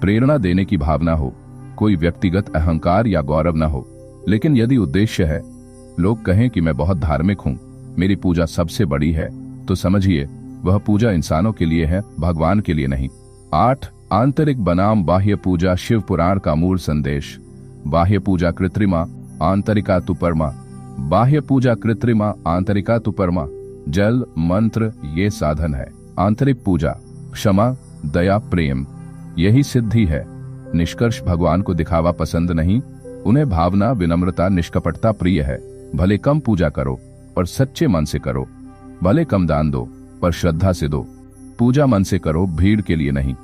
प्रेरणा देने की भावना हो, कोई व्यक्तिगत अहंकार या गौरव न हो। लेकिन यदि उद्देश्य है, लोग कहें कि मैं बहुत धार्मिक हूं, मेरी पूजा सबसे बड़ी है, तो समझिए वह पूजा इंसानों के लिए है, भगवान के लिए नहीं। 8, आंतरिक बनाम बाह्य पूजा। शिव पुराण का मूल संदेश, बाह्य पूजा कृत्रिमा, आंतरिका तु परमा। बाह्य पूजा कृत्रिमा, आंतरिका तु परमा। जल, मंत्र ये साधन है। आंतरिक पूजा, क्षमा, दया, प्रेम, यही सिद्धि है। निष्कर्ष, भगवान को दिखावा पसंद नहीं, उन्हें भावना, विनम्रता, निष्कपटता प्रिय है। भले कम पूजा करो पर सच्चे मन से करो, भले कम दान दो पर श्रद्धा से दो। पूजा मन से करो, भीड़ के लिए नहीं।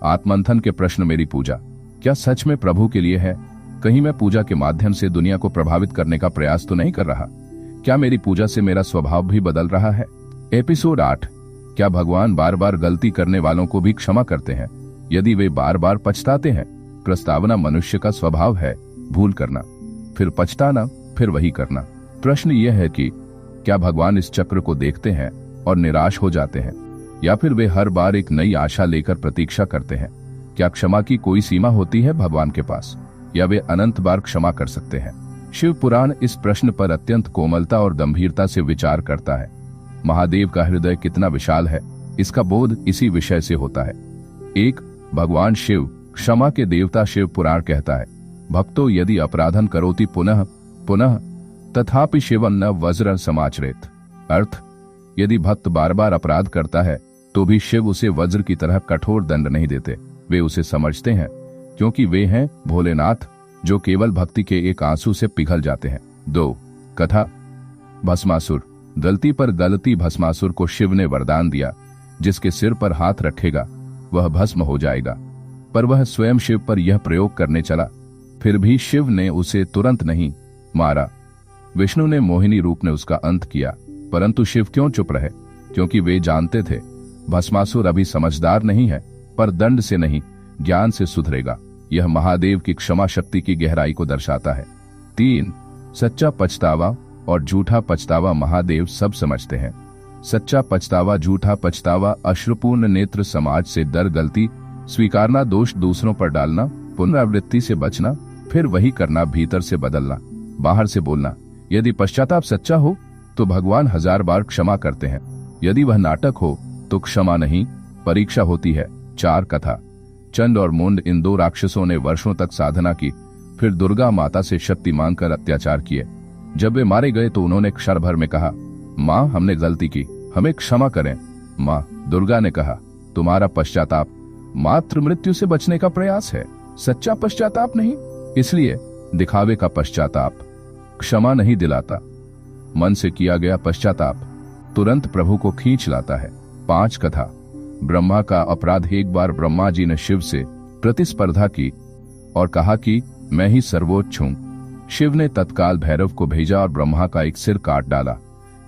आत्मंथन के प्रश्न। मेरी पूजा क्या सच में प्रभु के लिए है? कहीं मैं पूजा के माध्यम से दुनिया को प्रभावित करने का प्रयास तो नहीं कर रहा? क्या मेरी पूजा से मेरा स्वभाव भी बदल रहा है? एपिसोड 8, क्या भगवान बार बार गलती करने वालों को भी क्षमा करते हैं यदि वे बार बार पछताते हैं? प्रस्तावना, मनुष्य का स्वभाव है भूल करना, फिर पछताना, फिर वही करना। प्रश्न यह है कि क्या भगवान इस चक्र को देखते हैं और निराश हो जाते हैं, या फिर वे हर बार एक नई आशा लेकर प्रतीक्षा करते हैं? क्या क्षमा की कोई सीमा होती है भगवान के पास, या वे अनंत बार क्षमा कर सकते हैं? शिव पुराण इस प्रश्न पर अत्यंत कोमलता और गंभीरता से विचार करता है। महादेव का हृदय कितना विशाल है, इसका बोध इसी विषय से होता है। 1, भगवान शिव क्षमा के देवता। शिव पुराण कहता है, भक्तो यदि अपराधन करोति पुनः पुनः तथापि शिवं न वज्र समाचरेत। अर्थ, यदि भक्त बार बार अपराध करता है तो भी शिव उसे वज्र की तरह कठोर दंड नहीं देते। वे उसे समझते हैं, क्योंकि वे हैं भोलेनाथ, जो केवल भक्ति के एक आंसू से पिघल जाते हैं। 2, कथा। भस्मासुर। गलती पर गलती भस्मासुर को शिव ने वरदान दिया, जिसके सिर पर हाथ रखेगा वह भस्म हो जाएगा। पर वह स्वयं शिव पर यह प्रयोग करने चला, फिर भी शिव ने उसे तुरंत नहीं मारा। विष्णु ने मोहिनी रूप ने उसका अंत किया, परंतु शिव क्यों चुप रहे? क्योंकि वे जानते थे भस्मासुर अभी समझदार नहीं है, पर दंड से नहीं ज्ञान से सुधरेगा। यह महादेव की क्षमा शक्ति की गहराई को दर्शाता है। 3. सच्चा पछतावा और झूठा पछतावा। महादेव सब समझते हैं। सच्चा पछतावा, झूठा पछतावा, अश्रुपूर्ण नेत्र, समाज से डर, गलती स्वीकारना, दोष दूसरों पर डालना, पुनरावृत्ति से बचना, फिर वही करना, भीतर से बदलना, बाहर से बोलना। यदि पश्चाताप सच्चा हो तो भगवान 1000 बार क्षमा करते हैं। यदि वह नाटक हो तो क्षमा नहीं, परीक्षा होती है। 4. कथा। चंड और मुंड, इन 2 राक्षसों ने वर्षों तक साधना की, फिर दुर्गा माता से शक्ति मांगकर अत्याचार किए। जब वे मारे गए तो उन्होंने क्षण भर में कहा, माँ हमने गलती की, हमें क्षमा करें। माँ दुर्गा ने कहा, तुम्हारा पश्चाताप मात्र मृत्यु से बचने का प्रयास है, सच्चा पश्चाताप नहीं। इसलिए दिखावे का पश्चाताप क्षमा नहीं दिलाता। मन से किया गया पश्चाताप तुरंत प्रभु को खींच लाता है। 5. कथा। ब्रह्मा का अपराध। एक बार ब्रह्मा जी ने शिव से प्रतिस्पर्धा की और कहा कि मैं ही सर्वोच्च हूं। शिव ने तत्काल भैरव को भेजा और ब्रह्मा का एक सिर काट डाला।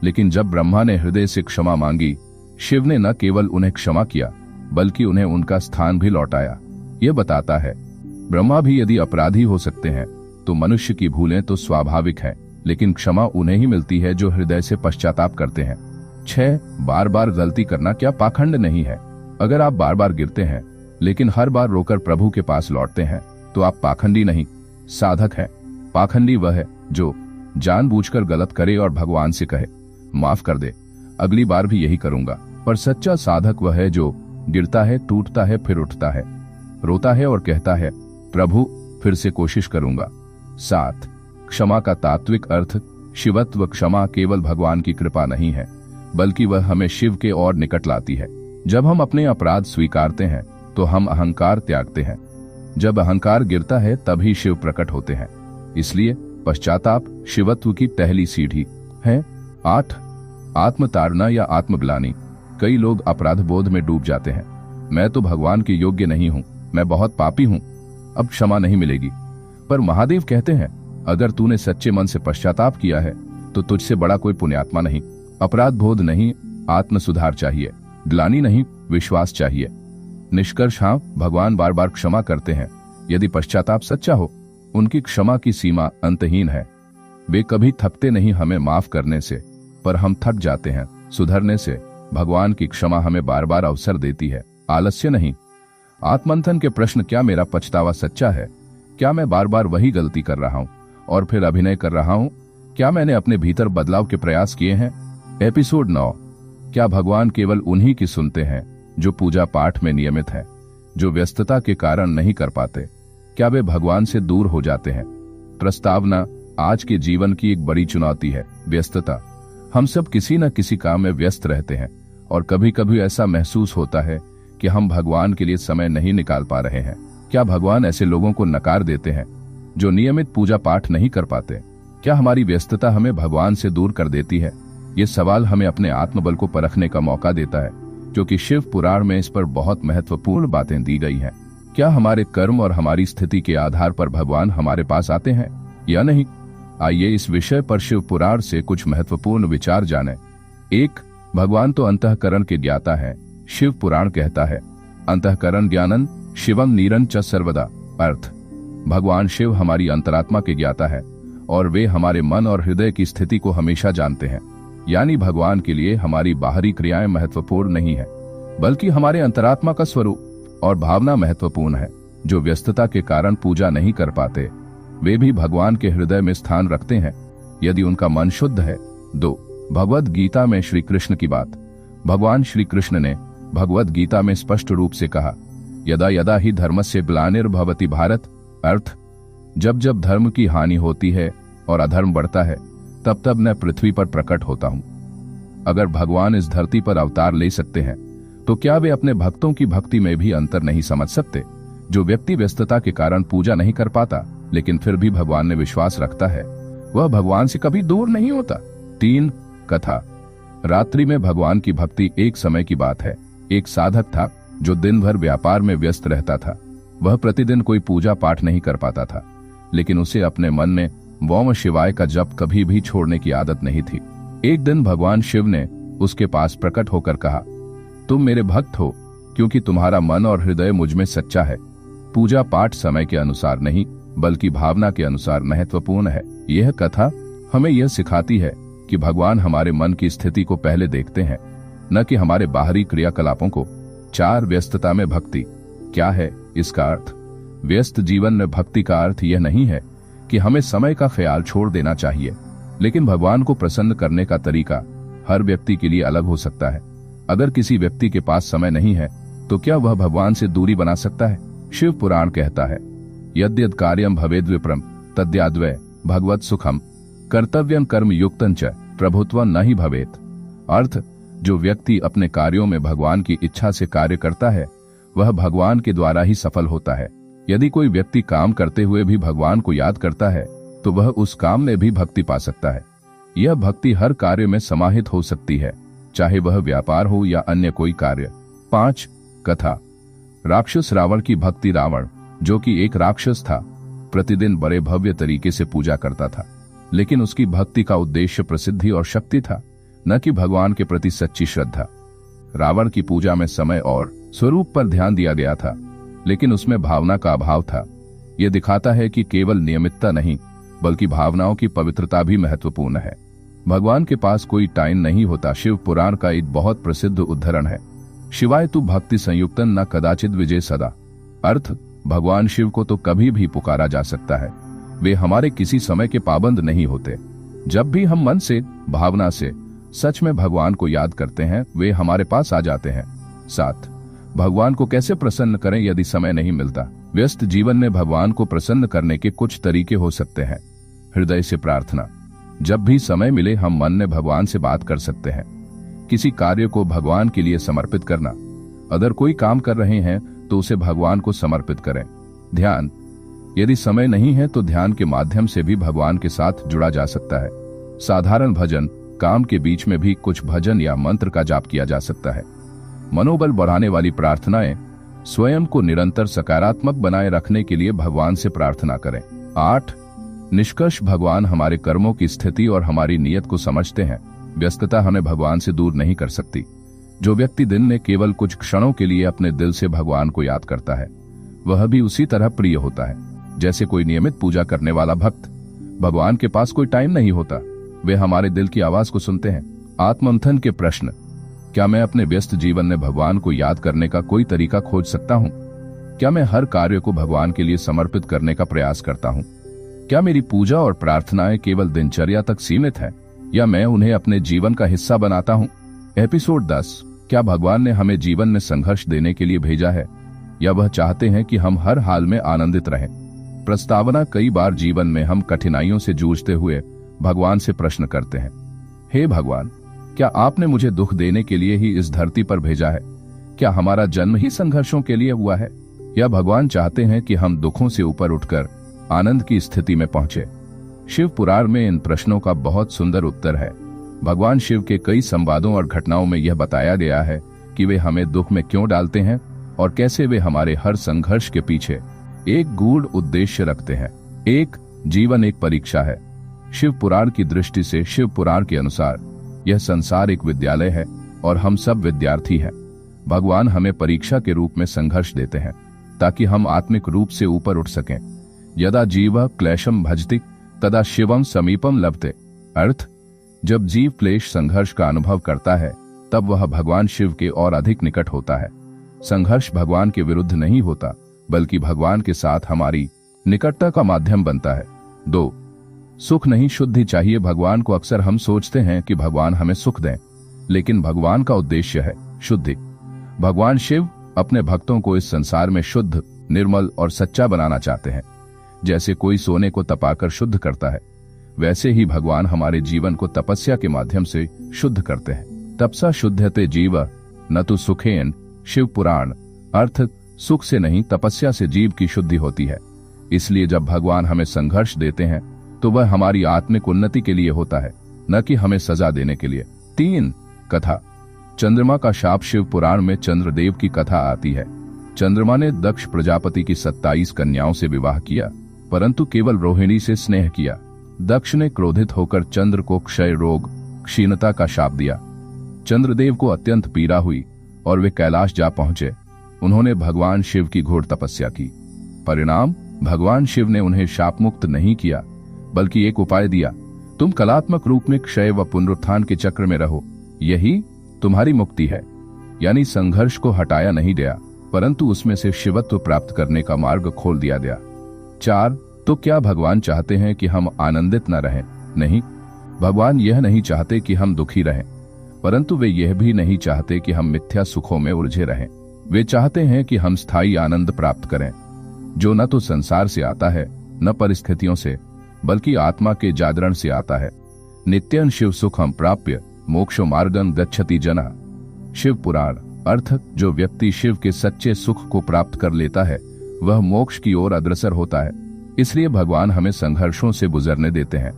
लेकिन जब ब्रह्मा ने हृदय से क्षमा मांगी, शिव ने न केवल उन्हें क्षमा किया बल्कि उन्हें उनका स्थान भी लौटाया। यह बताता है ब्रह्मा भी यदि अपराधी हो सकते हैं तो मनुष्य की भूलें तो स्वाभाविक हैं, लेकिन क्षमा उन्हें ही मिलती है जो हृदय से पश्चाताप करते हैं। 6. बार बार गलती करना क्या पाखंड नहीं है? अगर आप बार बार गिरते हैं लेकिन हर बार रोकर प्रभु के पास लौटते हैं तो आप पाखंडी नहीं, साधक हैं। पाखंडी वह है जो जानबूझकर गलत करे और भगवान से कहे, माफ कर दे, अगली बार भी यही करूंगा। पर सच्चा साधक वह है जो गिरता है, टूटता है, फिर उठता है, रोता है और कहता है, प्रभु फिर से कोशिश करूंगा। 7. क्षमा का तात्विक अर्थ। शिवत्व। क्षमा केवल भगवान की कृपा नहीं है बल्कि वह हमें शिव के और निकट लाती है। जब हम अपने अपराध स्वीकारते हैं तो हम अहंकार त्यागते हैं। जब अहंकार गिरता है तभी शिव प्रकट होते हैं। इसलिए पश्चाताप शिवत्व की पहली सीढ़ी है। 8. आत्मताड़ना या आत्मग्लानि। कई लोग अपराध बोध में डूब जाते हैं। मैं तो भगवान के योग्य नहीं हूं, मैं बहुत पापी हूं, अब क्षमा नहीं मिलेगी। पर महादेव कहते हैं, अगर तूने सच्चे मन से पश्चाताप किया है तो तुझसे बड़ा कोई पुण्यात्मा नहीं। अपराध बोध नहीं, आत्म सुधार चाहिए। ग्लानि नहीं, विश्वास चाहिए। निष्कर्ष, हाँ, भगवान बार बार क्षमा करते हैं यदि पश्चाताप सच्चा हो। उनकी क्षमा की सीमा अंतहीन है। वे कभी थकते नहीं हमें माफ करने से, पर हम थक जाते हैं सुधरने से। भगवान की क्षमा हमें बार बार अवसर देती है, आलस्य नहीं। आत्मंथन के प्रश्न। क्या मेरा पछतावा सच्चा है? क्या मैं बार बार वही गलती कर रहा हूँ और फिर अभिनय कर रहा हूँ? क्या मैंने अपने भीतर बदलाव के प्रयास किए हैं? एपिसोड 9। क्या भगवान केवल उन्हीं की सुनते हैं जो पूजा पाठ में नियमित हैं, जो व्यस्तता के कारण नहीं कर पाते? क्या वे भगवान से दूर हो जाते हैं? प्रस्तावना। आज के जीवन की एक बड़ी चुनौती है व्यस्तता। हम सब किसी न किसी काम में व्यस्त रहते हैं और कभी कभी ऐसा महसूस होता है कि हम भगवान के लिए समय नहीं निकाल पा रहे हैं। क्या भगवान ऐसे लोगों को नकार देते हैं जो नियमित पूजा पाठ नहीं कर पाते? क्या हमारी व्यस्तता हमें भगवान से दूर कर देती है? ये सवाल हमें अपने आत्मबल को परखने का मौका देता है, क्योंकि शिव पुराण में इस पर बहुत महत्वपूर्ण बातें दी गई हैं। क्या हमारे कर्म और हमारी स्थिति के आधार पर भगवान हमारे पास आते हैं या नहीं? आइए इस विषय पर शिव पुराण से कुछ महत्वपूर्ण विचार जानें। 1. भगवान तो अंतःकरण के ज्ञाता है। शिव पुराण कहता है, अंतःकरण ज्ञानन शिवम नीरन च सर्वदा। अर्थ, भगवान शिव हमारी अंतरात्मा के ज्ञाता है और वे हमारे मन और हृदय की स्थिति को हमेशा जानते हैं। यानी भगवान के लिए हमारी बाहरी क्रियाएं महत्वपूर्ण नहीं है, बल्कि हमारे अंतरात्मा का स्वरूप और भावना महत्वपूर्ण है। जो व्यस्तता के कारण पूजा नहीं कर पाते, वे भी भगवान के हृदय में स्थान रखते हैं यदि उनका मन शुद्ध है। 2. भगवद गीता में श्री कृष्ण की बात। भगवान श्री कृष्ण ने भगवद गीता में स्पष्ट रूप से कहा, यदा यदा ही धर्मस्य ग्लानिर्भवति भारत। अर्थ, जब जब धर्म की हानि होती है और अधर्म बढ़ता है, तब तब मैं पृथ्वी पर प्रकट होता हूं। अगर भगवान इस धरती पर अवतार ले सकते हैं तो क्या वे अपने भक्तों की भक्ति में भी अंतर नहीं समझ सकते? जो व्यक्ति व्यस्तता के कारण पूजा नहीं कर पाता लेकिन फिर भी भगवान में विश्वास रखता है, वह भगवान से कभी दूर नहीं होता। 3. कथा। रात्रि में भगवान की भक्ति। एक समय की बात है, एक साधक था जो दिन भर व्यापार में व्यस्त रहता था। वह प्रतिदिन कोई पूजा पाठ नहीं कर पाता था। लेकिन उसे अपने मन में ओम शिवाय का जप कभी भी छोड़ने की आदत नहीं थी। एक दिन भगवान शिव ने उसके पास प्रकट होकर कहा, तुम मेरे भक्त हो क्योंकि तुम्हारा मन और हृदय मुझ में सच्चा है। पूजा पाठ समय के अनुसार नहीं बल्कि भावना के अनुसार महत्वपूर्ण है। यह कथा हमें यह सिखाती है कि भगवान हमारे मन की स्थिति को पहले देखते हैं, न कि हमारे बाहरी क्रियाकलापों को। 4 व्यस्तता में भक्ति क्या है? इसका अर्थ व्यस्त जीवन में भक्ति का अर्थ यह नहीं है कि हमें समय का ख्याल छोड़ देना चाहिए, लेकिन भगवान को प्रसन्न करने का तरीका हर व्यक्ति के लिए अलग हो सकता है। अगर किसी व्यक्ति के पास समय नहीं है तो क्या वह भगवान से दूरी बना सकता है? शिव पुराण कहता है, यद्यद कार्यम भवेद विप्रम तद्याद्वय भगवत सुखम कर्तव्यम कर्म युक्तं च प्रभुत्वं न ही भवेत। अर्थ, जो व्यक्ति अपने कार्यों में भगवान की इच्छा से कार्य करता है वह भगवान के द्वारा ही सफल होता है। यदि कोई व्यक्ति काम करते हुए भी भगवान को याद करता है तो वह उस काम में भी भक्ति पा सकता है। यह भक्ति हर कार्य में समाहित हो सकती है, चाहे वह व्यापार हो या अन्य कोई कार्य। 5 कथा राक्षस रावण की भक्ति। रावण, जो कि एक राक्षस था, प्रतिदिन बड़े भव्य तरीके से पूजा करता था, लेकिन उसकी भक्ति का उद्देश्य प्रसिद्धि और शक्ति था, न कि भगवान के प्रति सच्ची श्रद्धा। रावण की पूजा में समय और स्वरूप पर ध्यान दिया गया था, लेकिन उसमें भावना का अभाव था। यह दिखाता है कि केवल नियमितता नहीं बल्कि भावनाओं की पवित्रता भी महत्वपूर्ण है। भगवान के पास कोई टाइम नहीं होता। शिव पुराण का एक बहुत प्रसिद्ध उद्धरण है, शिवाय तु भक्ति संयुक्तन न कदाचित विजय सदा। अर्थ, भगवान शिव को तो कभी भी पुकारा जा सकता है, वे हमारे किसी समय के पाबंद नहीं होते। जब भी हम मन से, भावना से सच में भगवान को याद करते हैं वे हमारे पास आ जाते हैं। 7 भगवान को कैसे प्रसन्न करें यदि समय नहीं मिलता? व्यस्त जीवन में भगवान को प्रसन्न करने के कुछ तरीके हो सकते हैं। हृदय से प्रार्थना, जब भी समय मिले हम मन में भगवान से बात कर सकते हैं। किसी कार्य को भगवान के लिए समर्पित करना, अगर कोई काम कर रहे हैं तो उसे भगवान को समर्पित करें। ध्यान, यदि समय नहीं है तो ध्यान के माध्यम से भी भगवान के साथ जुड़ा जा सकता है। साधारण भजन, काम के बीच में भी कुछ भजन या मंत्र का जाप किया जा सकता है। मनोबल बढ़ाने वाली प्रार्थनाएं, स्वयं को निरंतर सकारात्मक बनाए रखने के लिए भगवान से प्रार्थना करें। 8 निष्कर्ष, भगवान हमारे कर्मों की स्थिति और हमारी नीयत को समझते हैं। व्यस्तता हमें भगवान से दूर नहीं कर सकती। जो व्यक्ति दिन में केवल कुछ क्षणों के लिए अपने दिल से भगवान को याद करता है वह भी उसी तरह प्रिय होता है जैसे कोई नियमित पूजा करने वाला भक्त। भगवान के पास कोई टाइम नहीं होता, वे हमारे दिल की आवाज को सुनते हैं। आत्ममंथन के प्रश्न, क्या मैं अपने व्यस्त जीवन में भगवान को याद करने का कोई तरीका खोज सकता हूँ? क्या मैं हर कार्य को भगवान के लिए समर्पित करने का प्रयास करता हूँ? क्या मेरी पूजा और प्रार्थनाएं केवल दिनचर्या तक सीमित है या मैं उन्हें अपने जीवन का हिस्सा बनाता हूँ? एपिसोड 10, क्या भगवान ने हमें जीवन में संघर्ष देने के लिए भेजा है या वह चाहते हैं कि हम हर हाल में आनंदित रहें? प्रस्तावना, कई बार जीवन में हम कठिनाइयों से जूझते हुए भगवान से प्रश्न करते हैं, हे भगवान, क्या आपने मुझे दुख देने के लिए ही इस धरती पर भेजा है? क्या हमारा जन्म ही संघर्षों के लिए हुआ है या भगवान चाहते हैं कि हम दुखों से ऊपर उठकर आनंद की स्थिति में पहुंचे? शिव पुराण में इन प्रश्नों का बहुत सुंदर उत्तर है। भगवान शिव के कई संवादों और घटनाओं में यह बताया गया है कि वे हमें दुख में क्यों डालते हैं और कैसे वे हमारे हर संघर्ष के पीछे एक गूढ़ उद्देश्य रखते हैं। 1 जीवन एक परीक्षा है। शिव पुराण की दृष्टि से, शिव पुराण के अनुसार यह संसार एक विद्यालय है और हम सब विद्यार्थी हैं। भगवान हमें परीक्षा के रूप में संघर्ष देते हैं ताकि हम आत्मिक रूप से ऊपर उठ सकें। यदा जीव क्लेशम भजति तदा शिवम समीपम लभते। अर्थ, जब जीव क्लेश संघर्ष का अनुभव करता है तब वह भगवान शिव के और अधिक निकट होता है। संघर्ष भगवान के विरुद्ध नहीं होता बल्कि भगवान के साथ हमारी निकटता का माध्यम बनता है। 2 सुख नहीं, शुद्धि चाहिए। भगवान को अक्सर हम सोचते हैं कि भगवान हमें सुख दें, लेकिन भगवान का उद्देश्य है शुद्धि। भगवान शिव अपने भक्तों को इस संसार में शुद्ध, निर्मल और सच्चा बनाना चाहते हैं। जैसे कोई सोने को तपाकर शुद्ध करता है, वैसे ही भगवान हमारे जीवन को तपस्या के माध्यम से शुद्ध करते हैं। तपसा शुद्धते जीव न तो सुखेन। शिव पुराण, अर्थ, सुख से नहीं तपस्या से जीव की शुद्धि होती है। इसलिए जब भगवान हमें संघर्ष देते हैं तो वह हमारी आत्मिक उन्नति के लिए होता है, न कि हमें सजा देने के लिए। 3 कथा चंद्रमा का शाप। शिव पुराण में चंद्रदेव की कथा आती है। चंद्रमा ने दक्ष प्रजापति की 27 कन्याओं से विवाह किया, परंतु केवल रोहिणी से स्नेह किया। दक्ष ने क्रोधित होकर चंद्र को क्षय रोग, क्षीणता का शाप दिया। चंद्रदेव को अत्यंत पीड़ा हुई और वे कैलाश जा पहुंचे। उन्होंने भगवान शिव की घोर तपस्या की। परिणाम, भगवान शिव ने उन्हें शाप मुक्त नहीं किया, बल्कि एक उपाय दिया। तुम कलात्मक रूप में क्षय व पुनरुत्थान के चक्र में रहो, यही तुम्हारी मुक्ति है। यानी संघर्ष को हटाया नहीं गया, परंतु उसमें से शिवत्व प्राप्त करने का मार्ग खोल दिया गया। 4. तो क्या भगवान चाहते हैं कि हम आनंदित न रहें? नहीं, भगवान यह नहीं चाहते कि हम दुखी रहें, परंतु वे यह भी नहीं चाहते कि हम मिथ्या सुखों में उलझे रहें। वे चाहते हैं कि हम स्थायी आनंद प्राप्त करें, जो न तो संसार से आता है, न परिस्थितियों से, बल्कि आत्मा के जागरण से आता है। नित्यं शिव सुखम प्राप्य मोक्षो मार्गम गच्छति जना। शिव पुराण अर्थ, जो व्यक्ति शिव के सच्चे सुख को प्राप्त कर लेता है वह मोक्ष की ओर अग्रसर होता है। इसलिए भगवान हमें संघर्षों से गुजरने देते हैं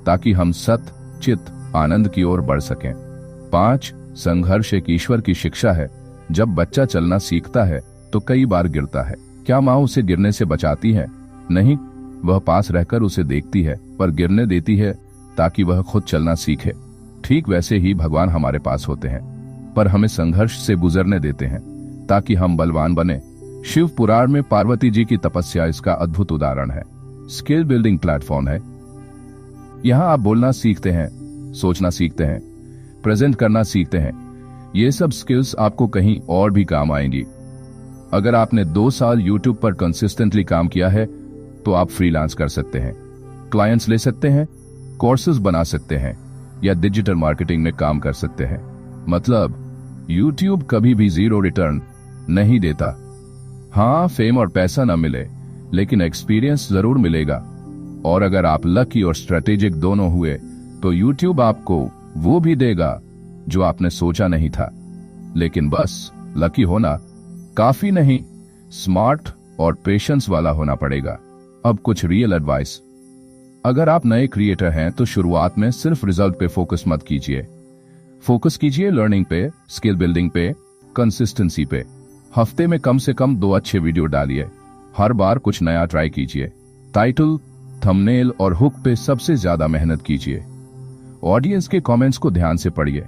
ताकि हम सत चित आनंद की ओर बढ़ सकें। 5. संघर्ष एक ईश्वर की शिक्षा है। जब बच्चा चलना सीखता है तो कई बार गिरता है। क्या माँ उसे गिरने से बचाती है? नहीं, वह पास रहकर उसे देखती है, पर गिरने देती है ताकि वह खुद चलना सीखे। ठीक वैसे ही भगवान हमारे पास होते हैं, पर हमें संघर्ष से गुजरने देते हैं ताकि हम बलवान बने। शिव पुराण में पार्वती जी की तपस्या इसका अद्भुत उदाहरण है। स्किल बिल्डिंग प्लेटफॉर्म है। यहाँ आप बोलना सीखते हैं, सोचना सीखते हैं, प्रेजेंट करना सीखते हैं। ये सब स्किल्स आपको कहीं और भी काम आएंगी। अगर आपने 2 साल YouTube पर कंसिस्टेंटली काम किया है तो आप फ्रीलांस कर सकते हैं, क्लाइंट्स ले सकते हैं, कोर्सेज बना सकते हैं या डिजिटल मार्केटिंग में काम कर सकते हैं। मतलब YouTube कभी भी 0 रिटर्न नहीं देता। हाँ, फेम और पैसा न मिले, लेकिन एक्सपीरियंस जरूर मिलेगा। और अगर आप लकी और स्ट्रेटेजिक दोनों हुए तो YouTube आपको वो भी देगा जो आपने सोचा नहीं था। लेकिन बस लकी होना काफी नहीं, स्मार्ट और पेशेंस वाला होना पड़ेगा। अब कुछ रियल एडवाइस। अगर आप नए क्रिएटर हैं तो शुरुआत में सिर्फ रिजल्ट पे फोकस मत कीजिए। फोकस कीजिए लर्निंग पे, स्किल बिल्डिंग पे, कंसिस्टेंसी पे। हफ्ते में कम से कम 2 अच्छे वीडियो डालिए। हर बार कुछ नया ट्राई कीजिए। टाइटल, थंबनेल और हुक पे सबसे ज्यादा मेहनत कीजिए। ऑडियंस के कमेंट्स को ध्यान से पढ़िए,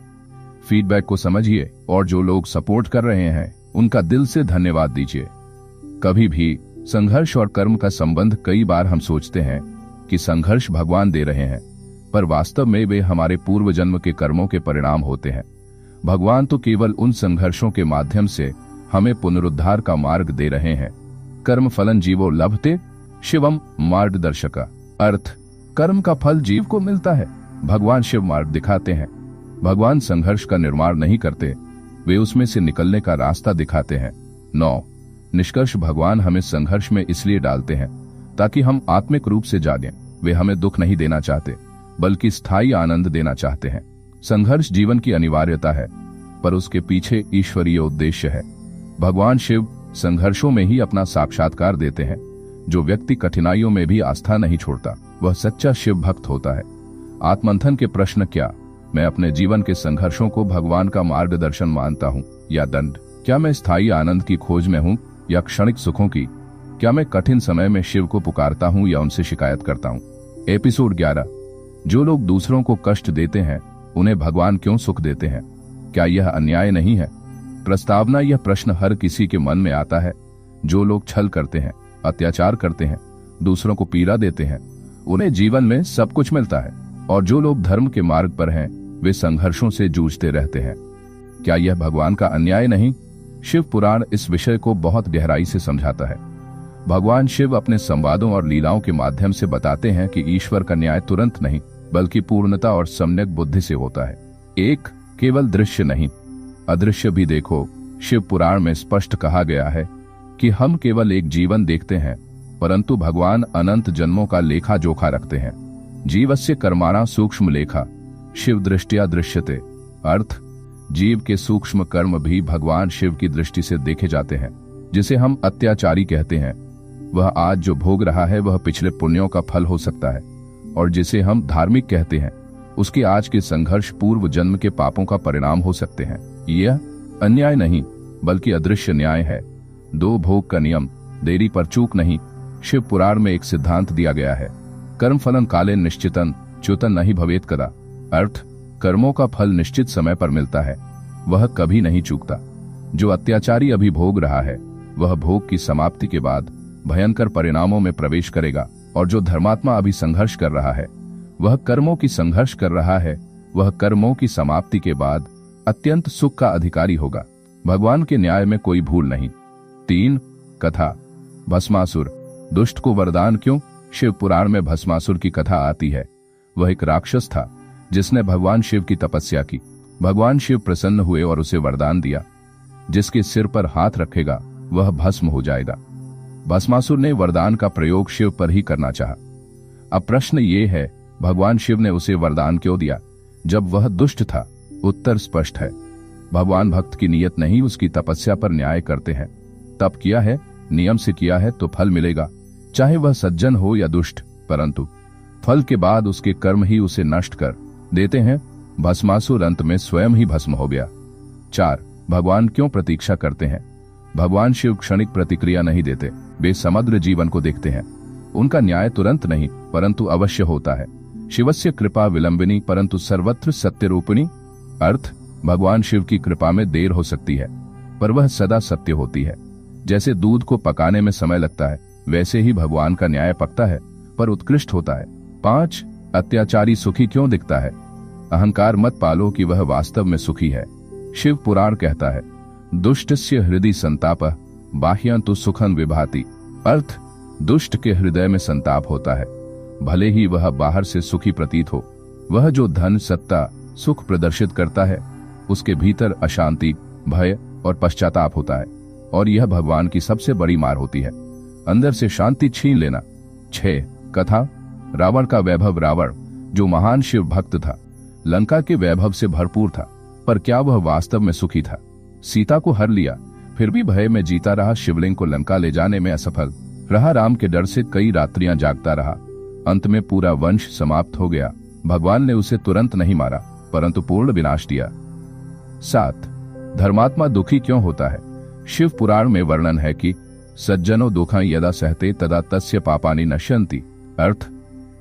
फीडबैक को समझिए और जो लोग सपोर्ट कर रहे हैं उनका दिल से धन्यवाद दीजिए। कभी भी संघर्ष और कर्म का संबंध, कई बार हम सोचते हैं कि संघर्ष भगवान दे रहे हैं, पर वास्तव में वे हमारे पूर्व जन्म के कर्मों के परिणाम होते हैं। भगवान तो केवल उन संघर्षों के माध्यम से हमें पुनरुद्धार का मार्ग दे रहे हैं। कर्म फलन जीवो लभते शिवम मार्गदर्शक। अर्थ, कर्म का फल जीव को मिलता है, भगवान शिव मार्ग दिखाते हैं। भगवान संघर्ष का निर्माण नहीं करते, वे उसमें से निकलने का रास्ता दिखाते हैं। 9. निष्कर्ष, भगवान हमें संघर्ष में इसलिए डालते हैं ताकि हम आत्मिक रूप से जागें। वे हमें दुख नहीं देना चाहते, बल्कि स्थायी आनंद देना चाहते हैं। संघर्ष जीवन की अनिवार्यता है, पर उसके पीछे ईश्वरीय उद्देश्य है। भगवान शिव संघर्षों में ही अपना साक्षात्कार देते हैं। जो व्यक्ति कठिनाइयों में भी आस्था नहीं छोड़ता, वह सच्चा शिव भक्त होता है। आत्मंथन के प्रश्न। क्या मैं अपने जीवन के संघर्षों को भगवान का मार्गदर्शन मानता हूँ या दंड? क्या मैं स्थायी आनंद की खोज में हूँ या क्षणिक सुखों की? क्या मैं कठिन समय में शिव को पुकारता हूँ या उनसे शिकायत करता हूँ? एपिसोड 11। जो लोग दूसरों को कष्ट देते हैं उन्हें भगवान क्यों सुख देते हैं? क्या यह अन्याय नहीं है? प्रस्तावना। यह प्रश्न हर किसी के मन में आता है। जो लोग छल करते हैं, अत्याचार करते हैं, दूसरों को पीड़ा देते हैं, उन्हें जीवन में सब कुछ मिलता है, और जो लोग धर्म के मार्ग पर हैं वे संघर्षों से जूझते रहते हैं। क्या यह भगवान का अन्याय नहीं? शिव पुराण इस विषय को बहुत गहराई से समझाता है। भगवान शिव अपने संवादों और लीलाओं के माध्यम से बताते हैं कि ईश्वर का न्याय तुरंत नहीं, बल्कि पूर्णता और सम्यक बुद्धि से होता है। एक केवल दृश्य नहीं, अदृश्य भी देखो। शिव पुराण में स्पष्ट कहा गया है कि हम केवल एक जीवन देखते हैं, परंतु भगवान अनंत जन्मों का लेखा जोखा रखते हैं। जीवस्य कर्माणा सूक्ष्म लेखा शिव दृष्टिया दृश्यते। अर्थ, जीव के सूक्ष्म कर्म भी भगवान शिव की दृष्टि से देखे जाते हैं। जिसे हम अत्याचारी कहते हैं, वह आज जो भोग रहा है वह पिछले पुण्यों का फल हो सकता है, और जिसे हम धार्मिक कहते हैं उसके आज के संघर्ष पूर्व जन्म के पापों का परिणाम हो सकते हैं। यह अन्याय नहीं, बल्कि अदृश्य न्याय है। 2 भोग का नियम, देरी पर चूक नहीं। शिव पुराण में एक सिद्धांत दिया गया है, कर्म फलन काले निश्चितन च्युतन नहीं भवेत कदा। अर्थ, कर्मों का फल निश्चित समय पर मिलता है, वह कभी नहीं चूकता। जो अत्याचारी अभी भोग रहा है वह भोग की समाप्ति के बाद भयंकर परिणामों में प्रवेश करेगा, और जो धर्मात्मा अभी संघर्ष कर रहा है वह कर्मों की संघर्ष कर रहा है, वह कर्मों की समाप्ति के बाद अत्यंत सुख का अधिकारी होगा। भगवान के न्याय में कोई भूल नहीं। 3 कथा। भस्मासुर। दुष्ट को वरदान क्यों? शिव पुराण में भस्मासुर की कथा आती है। वह एक राक्षस था जिसने भगवान शिव की तपस्या की। भगवान शिव प्रसन्न हुए और उसे वरदान दिया, जिसके सिर पर हाथ रखेगा वह भस्म हो जाएगा। भस्मासुर ने वरदान का प्रयोग शिव पर ही करना चाहा। अब प्रश्न ये है, भगवान शिव ने उसे वरदान क्यों दिया जब वह दुष्ट था? उत्तर स्पष्ट है, भगवान भक्त की नियत नहीं उसकी तपस्या पर न्याय करते हैं। तप किया है, नियम से किया है तो फल मिलेगा, चाहे वह सज्जन हो या दुष्ट, परंतु फल के बाद उसके कर्म ही उसे नष्ट कर देते हैं। भस्मासुर अंत में स्वयं ही भस्म हो गया। 4 भगवान क्यों प्रतीक्षा करते हैं? भगवान शिव क्षणिक प्रतिक्रिया नहीं देते, वे समग्र जीवन को देखते हैं। उनका न्याय तुरंत नहीं परंतु अवश्य होता है। शिवस्य कृपा विलंबिनी परंतु सर्वत्र सत्य रूपिणी। अर्थ, भगवान शिव की कृपा में देर हो सकती है पर वह सदा सत्य होती है। जैसे दूध को पकाने में समय लगता है वैसे ही भगवान का न्याय पकता है पर उत्कृष्ट होता है। 5 अत्याचारी सुखी क्यों दिखता है? अहंकार मत पालो कि वह वास्तव में सुखी है। शिव पुराण कहता है, दुष्टस्य हृदय संतापः बाह्यंतु सुखं विभाति। अर्थ, दुष्ट के हृदय में संताप होता है, भले ही वह बाहर से सुखी प्रतीत हो। वह जो धन सत्ता सुख प्रदर्शित करता है उसके भीतर अशांति, भय और पश्चाताप होता है, और यह भगवान की सबसे बड़ी मार होती है, अंदर से शांति छीन लेना। 6 कथा। रावण का वैभव। रावण जो महान शिव भक्त था, लंका के वैभव से भरपूर था, पर क्या वह वास्तव में सुखी था? सीता को हर लिया, फिर भी भय में जीता रहा। शिवलिंग को लंका ले जाने में असफल रहा। राम के डर से कई रात्रियां जागता रहा। अंत में पूरा वंश समाप्त हो गया। भगवान ने उसे तुरंत नहीं मारा परंतु पूर्ण विनाश दिया। 7 धर्मात्मा दुखी क्यों होता है? शिव पुराण में वर्णन है कि सज्जनो दुखं यदा सहते तदा तस्य पापानि नश्यन्ति। अर्थ,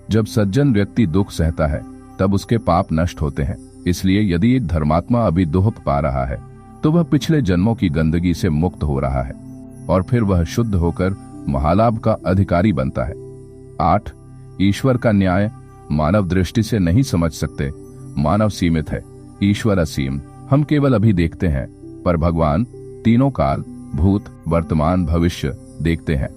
जब सज्जन व्यक्ति दुख सहता है तब उसके पाप नष्ट होते हैं। इसलिए यदि एक धर्मात्मा अभी दुख पा रहा है तो वह पिछले जन्मों की गंदगी से मुक्त हो रहा है और फिर वह शुद्ध होकर महालाभ का अधिकारी बनता है। 8 ईश्वर का न्याय। मानव दृष्टि से नहीं समझ सकते, मानव सीमित है, ईश्वर असीम। हम केवल अभी देखते हैं पर भगवान तीनों काल, भूत, वर्तमान, भविष्य देखते हैं।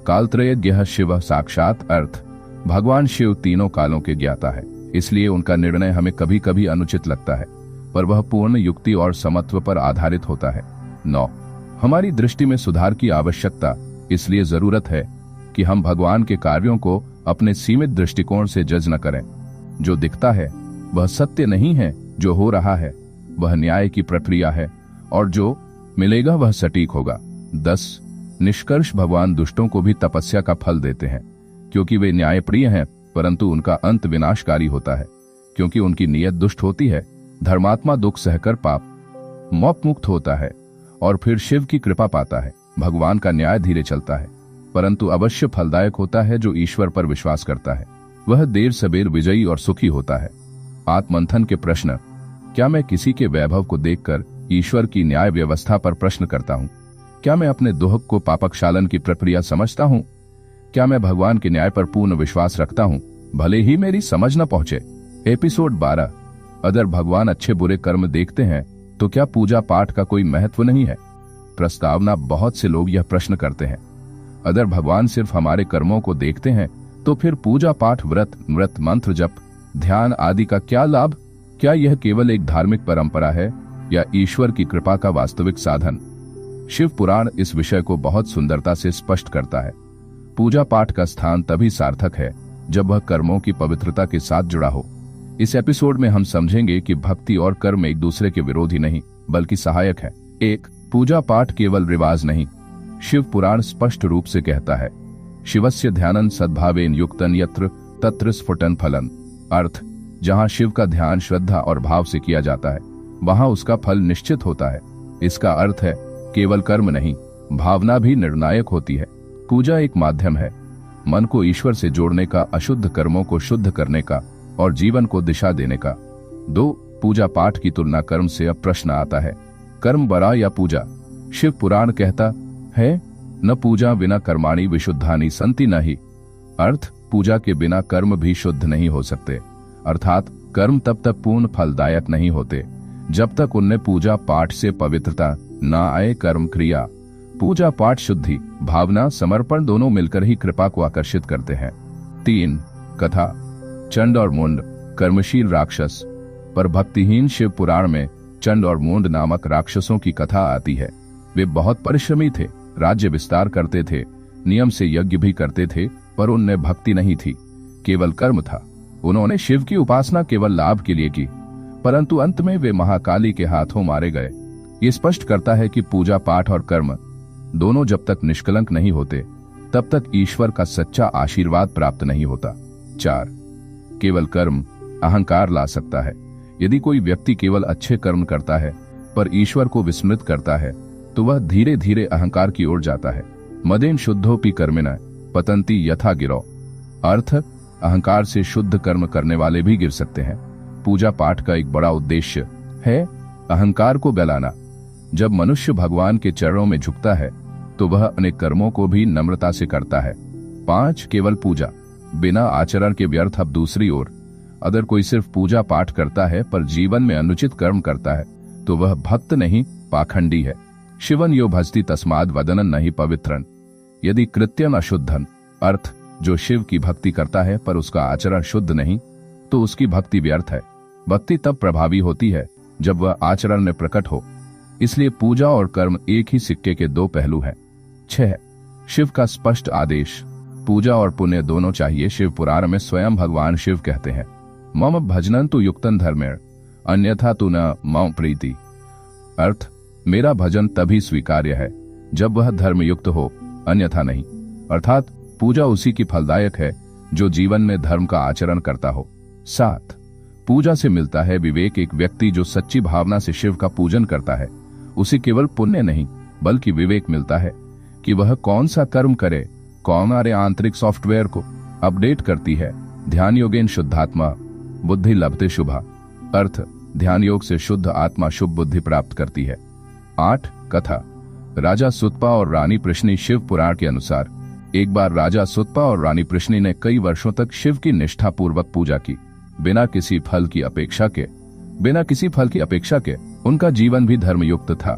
कालत्रयज्ञः शिव साक्षात। अर्थ, भगवान शिव तीनों कालों के ज्ञाता है, इसलिए उनका निर्णय हमें कभी कभी अनुचित लगता है पर वह पूर्ण युक्ति और समत्व पर आधारित होता है। 9 हमारी दृष्टि में सुधार की आवश्यकता। इसलिए जरूरत है कि हम भगवान के कार्यों को अपने सीमित दृष्टिकोण से जज न करें। जो दिखता है वह सत्य नहीं है, जो हो रहा है वह न्याय की प्रक्रिया है, और जो मिलेगा वह सटीक होगा। 10 निष्कर्ष। भगवान दुष्टों को भी तपस्या का फल देते हैं क्योंकि वे न्यायप्रिय हैं, परंतु उनका अंत विनाशकारी होता है क्योंकि उनकी नीयत दुष्ट होती है। धर्मात्मा दुख सहकर पाप मोप मुक्त होता है और फिर शिव की कृपा पाता है। भगवान का न्याय धीरे चलता है परंतु अवश्य फलदायक होता है। जो ईश्वर पर विश्वास करता है वह देर सबेर विजयी और सुखी होता है। आत्मंथन के प्रश्न। क्या मैं किसी के वैभव को देखकर ईश्वर की न्याय व्यवस्था पर प्रश्न करता हूँ? क्या मैं अपने दुख को पापक्षालन की प्रक्रिया समझता हूँ? क्या मैं भगवान के न्याय पर पूर्ण विश्वास रखता हूँ भले ही मेरी समझ न पहुंचे? एपिसोड 12। अगर भगवान अच्छे बुरे कर्म देखते हैं तो क्या पूजा पाठ का कोई महत्व नहीं है? प्रस्तावना। बहुत से लोग यह प्रश्न करते हैं, अगर भगवान सिर्फ हमारे कर्मों को देखते हैं तो फिर पूजा पाठ, व्रत, मृत, मंत्र जप, ध्यान आदि का क्या लाभ? क्या यह केवल एक धार्मिक परंपरा है या ईश्वर की कृपा का वास्तविक साधन? शिव पुराण इस विषय को बहुत सुंदरता से स्पष्ट करता है। पूजा पाठ का स्थान तभी सार्थक है जब वह कर्मों की पवित्रता के साथ जुड़ा हो। इस एपिसोड में हम समझेंगे कि भक्ति और कर्म एक दूसरे के विरोधी नहीं बल्कि सहायक है। 1 पूजा पाठ केवल रिवाज नहीं। शिव पुराण स्पष्ट रूप से कहता है, शिवस्य ध्यानं सद्भावेन युक्तं यत्र तत्र स्फुटन फलम्। अर्थ, जहाँ शिव का ध्यान श्रद्धा और भाव से किया जाता है वहाँ उसका फल निश्चित होता है। इसका अर्थ है केवल कर्म नहीं, भावना भी निर्णायक होती है। पूजा एक माध्यम है मन को ईश्वर से जोड़ने का, अशुद्ध कर्मों को शुद्ध करने का और जीवन को दिशा देने का। 2. पूजा पाठ की तुलना कर्म से। अब प्रश्न आता है, कर्म बड़ा या पूजा? शिव पुराण कहता है, न पूजा बिना कर्माणि विशुद्धानि संति नहि। अर्थ, पूजा के बिना कर्म भी शुद्ध नहीं हो सकते, अर्थात कर्म तब तक पूर्ण फलदायक नहीं होते जब तक उनमें पूजा पाठ से पवित्रता न आए। कर्म क्रिया, पूजा पाठ शुद्धि, भावना, समर्पण दोनों मिलकर ही कृपा को आकर्षित करते हैं। 3. कथा। चंड और मुंड, कर्मशील राक्षस। पर भक्तिहीन शिव पुराण में चंड और मुंड नामक राक्षसों की कथा आती है। वे बहुत परिश्रमी थे, राज्य विस्तार करते थे, नियम से यज्ञ भी करते थे, पर उनमें भक्ति नहीं थी, केवल कर्म था। उन्होंने शिव की उपासना केवल लाभ के लिए की, परंतु अंत में वे महाकाली के हाथों मारे गए। ये स्पष्ट करता है कि पूजा पाठ और कर्म दोनों जब तक निष्कलंक नहीं होते तब तक ईश्वर का सच्चा आशीर्वाद प्राप्त नहीं होता। 4. केवल कर्म अहंकार ला सकता है। यदि कोई व्यक्ति केवल अच्छे कर्म करता है पर ईश्वर को विस्मृत करता है तो वह धीरे धीरे अहंकार की ओर जाता है। मदेन शुद्धोपि कर्मिणः पतन्ति यथा गिरौ। अर्थ, अहंकार से शुद्ध कर्म करने वाले भी गिर सकते हैं। पूजा पाठ का एक बड़ा उद्देश्य है अहंकार को गलाना। जब मनुष्य भगवान के चरणों में झुकता है तो वह अपने कर्मों को भी नम्रता से करता है। 5. केवल पूजा बिना आचरण के व्यर्थ। अब दूसरी ओर, अगर कोई सिर्फ पूजा पाठ करता है पर जीवन में अनुचित कर्म करता है तो वह भक्त नहीं, पाखंडी है। शिवन यो भजति तस्माद वदनन नहीं पवित्रन। यदि कृत्यन अशुद्धन, अर्थ, जो शिव की भक्ति करता है पर उसका आचरण शुद्ध नहीं, तो उसकी भक्ति व्यर्थ है। भक्ति तब प्रभावी होती है जब वह आचरण में प्रकट हो। इसलिए पूजा और कर्म एक ही सिक्के के दो पहलू हैं। 6. शिव का स्पष्ट आदेश। पूजा और पुण्य दोनों चाहिए। शिव पुराण में स्वयं भगवान शिव कहते हैं, मम भजनन तु युक्तन धर्मेण अन्यथा तु न मम प्रीति। अर्थ, मेरा भजन तभी स्वीकार्य है जब वह धर्मयुक्त हो, अन्यथा नहीं। अर्थात पूजा उसी की फलदायक है जो जीवन में धर्म का आचरण करता हो। 7. पूजा से मिलता है विवेक। एक व्यक्ति जो सच्ची भावना से शिव का पूजन करता है उसे केवल पुण्य नहीं बल्कि विवेक मिलता है कि वह कौन सा कर्म करे। कौन हमारे आंतरिक सॉफ्टवेयर को अपडेट करती है। ध्यान योगेन शुद्धात्मा बुद्धि लभते शुभा। अर्थ, ध्यान योग से शुद्ध आत्मा शुभ बुद्धि प्राप्त करती है। 8. कथा। राजा सुतपा और रानी प्रश्नी। शिव पुराण के अनुसार एक बार राजा सुतपा और रानी प्रश्नी ने कई वर्षों तक शिव की निष्ठापूर्वक पूजा की, बिना किसी फल की अपेक्षा के। उनका जीवन भी धर्मयुक्त था।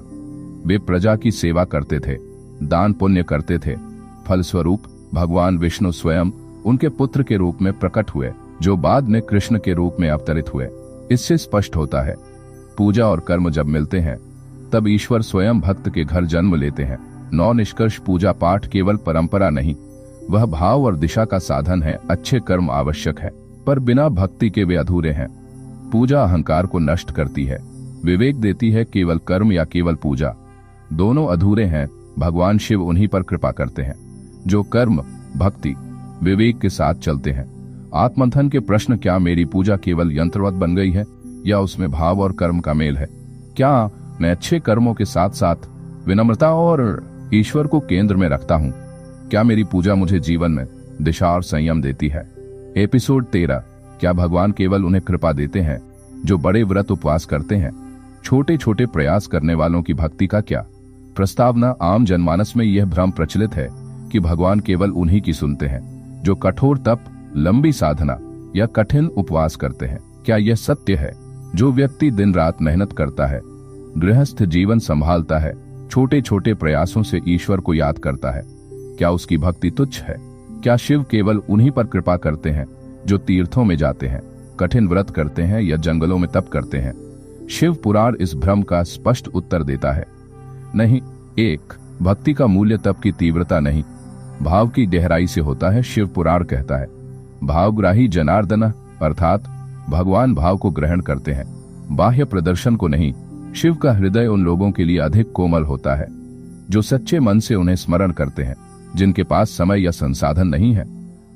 वे प्रजा की सेवा करते थे, दान पुण्य करते थे। फलस्वरूप भगवान विष्णु स्वयं उनके पुत्र के रूप में प्रकट हुए, जो बाद में कृष्ण के रूप में अवतरित हुए। इससे स्पष्ट होता है, पूजा और कर्म जब मिलते हैं तब ईश्वर स्वयं भक्त के घर जन्म लेते हैं। 9. निष्कर्ष। पूजा पाठ केवल परंपरा नहीं, वह भाव और दिशा का साधन है। अच्छे कर्म आवश्यक है पर बिना भक्ति के वे अधूरे हैं। पूजा अहंकार को नष्ट करती है, विवेक देती है। केवल कर्म या केवल पूजा दोनों अधूरे हैं। भगवान शिव उन्हीं पर कृपा करते हैं जो कर्म, भक्ति, विवेक के साथ चलते हैं। आत्ममंथन के प्रश्न, क्या मेरी पूजा केवल यंत्रवत बन गई है या उसमें भाव और कर्म का मेल है? क्या मैं अच्छे कर्मों के साथ साथ विनम्रता और ईश्वर को केंद्र में रखता हूँ? क्या मेरी पूजा मुझे जीवन में दिशा और संयम देती है? एपिसोड 13। क्या भगवान केवल उन्हें कृपा देते हैं जो बड़े व्रत उपवास करते हैं? छोटे छोटे प्रयास करने वालों की भक्ति का क्या? प्रस्तावना। आम जनमानस में यह भ्रम प्रचलित है कि भगवान केवल उन्हीं की सुनते हैं जो कठोर तप, लंबी साधना या कठिन उपवास करते हैं। क्या यह सत्य है? जो व्यक्ति दिन रात मेहनत करता है, गृहस्थ जीवन संभालता है, छोटे छोटे प्रयासों से ईश्वर को याद करता है, क्या उसकी भक्ति तुच्छ है? क्या शिव केवल उन्हीं पर कृपा करते हैं जो तीर्थों में जाते हैं, कठिन व्रत करते हैं या जंगलों में तप करते हैं? शिव पुराण इस भ्रम का स्पष्ट उत्तर देता है, नहीं। 1. भक्ति का मूल्य तप की तीव्रता नहीं, भाव की गहराई से होता है। शिव पुराण कहता है, भावग्राही जनार्दन, अर्थात भगवान भाव को ग्रहण करते हैं, बाह्य प्रदर्शन को नहीं। शिव का हृदय उन लोगों के लिए अधिक कोमल होता है जो सच्चे मन से उन्हें स्मरण करते हैं, जिनके पास समय या संसाधन नहीं है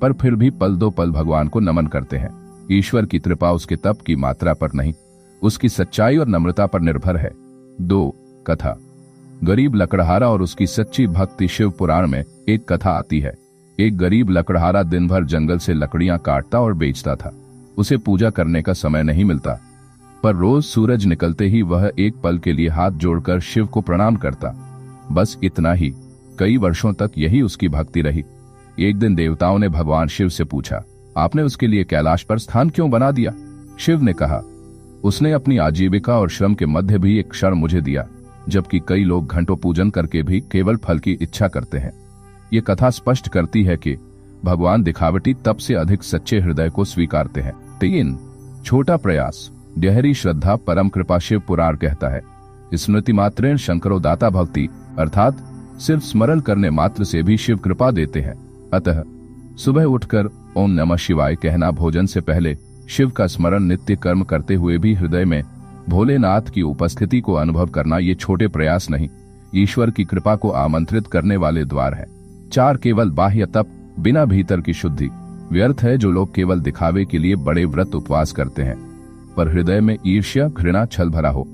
पर फिर भी पल दो पल भगवान को नमन करते हैं। ईश्वर की कृपा उसके तप की मात्रा पर नहीं, उसकी सच्चाई और नम्रता पर निर्भर है। 2. कथा। गरीब लकड़हारा और उसकी सच्ची भक्ति। शिव पुराण में एक कथा आती है। एक गरीब लकड़हारा दिन भर जंगल से लकड़ियां काटता और बेचता था। उसे पूजा करने का समय नहीं मिलता, पर रोज सूरज निकलते ही वह एक पल के लिए हाथ जोड़कर शिव को प्रणाम करता। बस इतना ही। कई वर्षों तक यही उसकी भक्ति रही। एक दिन देवताओं ने भगवान शिव से पूछा, आपने उसके लिए कैलाश पर स्थान क्यों बना दिया? शिव ने कहा, उसने अपनी आजीविका और श्रम के मध्य भी एक क्षण मुझे दिया, जबकि कई लोग घंटों पूजन करके भी केवल फल की इच्छा करते हैं। ये कथा स्पष्ट करती है कि भगवान दिखावटी तप से अधिक सच्चे हृदय को स्वीकारते हैं। 3 छोटा प्रयास, गहरी श्रद्धा परम कृपा। शिव पुराण कहता है, स्मृति मात्रेण शंकरो दाता भक्ति, अर्थात सिर्फ स्मरण करने मात्र से भी शिव कृपा देते हैं। अतः सुबह उठकर ओम नमः शिवाय कहना, भोजन से पहले शिव का स्मरण, नित्य कर्म करते हुए भी हृदय में भोलेनाथ की उपस्थिति को अनुभव करना, ये छोटे प्रयास नहीं, ईश्वर की कृपा को आमंत्रित करने वाले द्वार हैं। 4 केवल बाह्य तप, बिना भीतर की शुद्धि। व्यर्थ है जो लोग केवल दिखावे के लिए बड़े व्रत उपवास करते हैं, पर हृदय में ईर्ष्या, घृणा, छल भरा हो।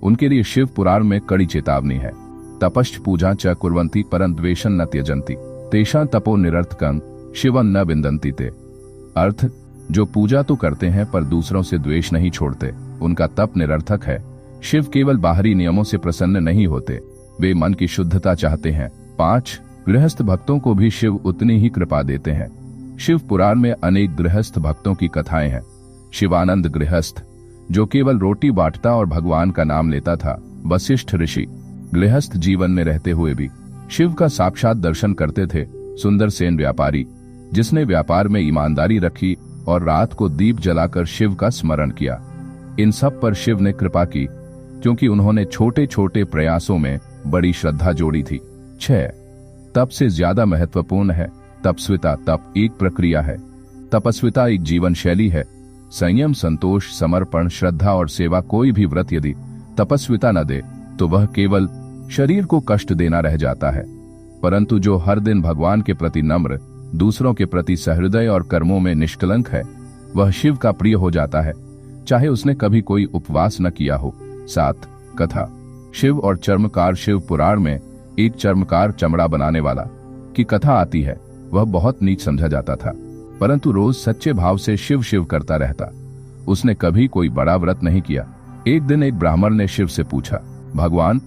उनके लिए शिव पुराण में कड़ी चेतावनी है। तपश्च पूजा च कुर्वन्ति परं द्वेषं न त्यजन्ति, तेषां तपो निरर्थकं शिवं न विन्दन्ति ते। अर्थ, जो पूजा तो करते हैं पर दूसरों से द्वेष नहीं छोड़ते, उनका तप निरर्थक है। शिव केवल बाहरी नियमों से प्रसन्न नहीं होते, वे मन की शुद्धता चाहते हैं। 5 गृहस्थ भक्तों को भी शिव उतनी ही कृपा देते हैं। शिव पुराण में अनेक गृहस्थ भक्तों की कथाएं हैं। शिवानंद गृहस्थ, जो केवल रोटी बांटता और भगवान का नाम लेता था। वशिष्ठ ऋषि, गृहस्थ जीवन में रहते हुए भी शिव का साक्षात दर्शन करते थे। सुंदर सेन व्यापारी, जिसने व्यापार में ईमानदारी रखी और रात को दीप जलाकर शिव का स्मरण किया। इन सब पर शिव ने कृपा की, क्योंकि उन्होंने छोटे छोटे प्रयासों में बड़ी श्रद्धा जोड़ी थी। 6 तप से ज्यादा महत्वपूर्ण है तपस्विता। तप एक प्रक्रिया है, तपस्विता एक जीवन शैली है। संयम, संतोष, समर्पण, श्रद्धा और सेवा। कोई भी व्रत यदि तपस्विता न दे तो वह केवल शरीर को कष्ट देना रह जाता है, परंतु जो हर दिन भगवान के प्रति नम्र, दूसरों के प्रति सहृदय और कर्मों में निष्कलंक है, वह शिव का प्रिय हो जाता है, चाहे उसने कभी कोई उपवास न किया हो। 7 कथा, शिव और चर्मकार। शिव पुराण में एक चर्मकार, चमड़ा बनाने वाला, की कथा आती है। वह बहुत नीच समझा जाता था, परंतु रोज सच्चे भाव से शिव शिव करता रहता। उसने कभी कोई बड़ा व्रत नहीं किया। एक दिन एक ब्राह्मण ने शिव से पूछा, भगवान,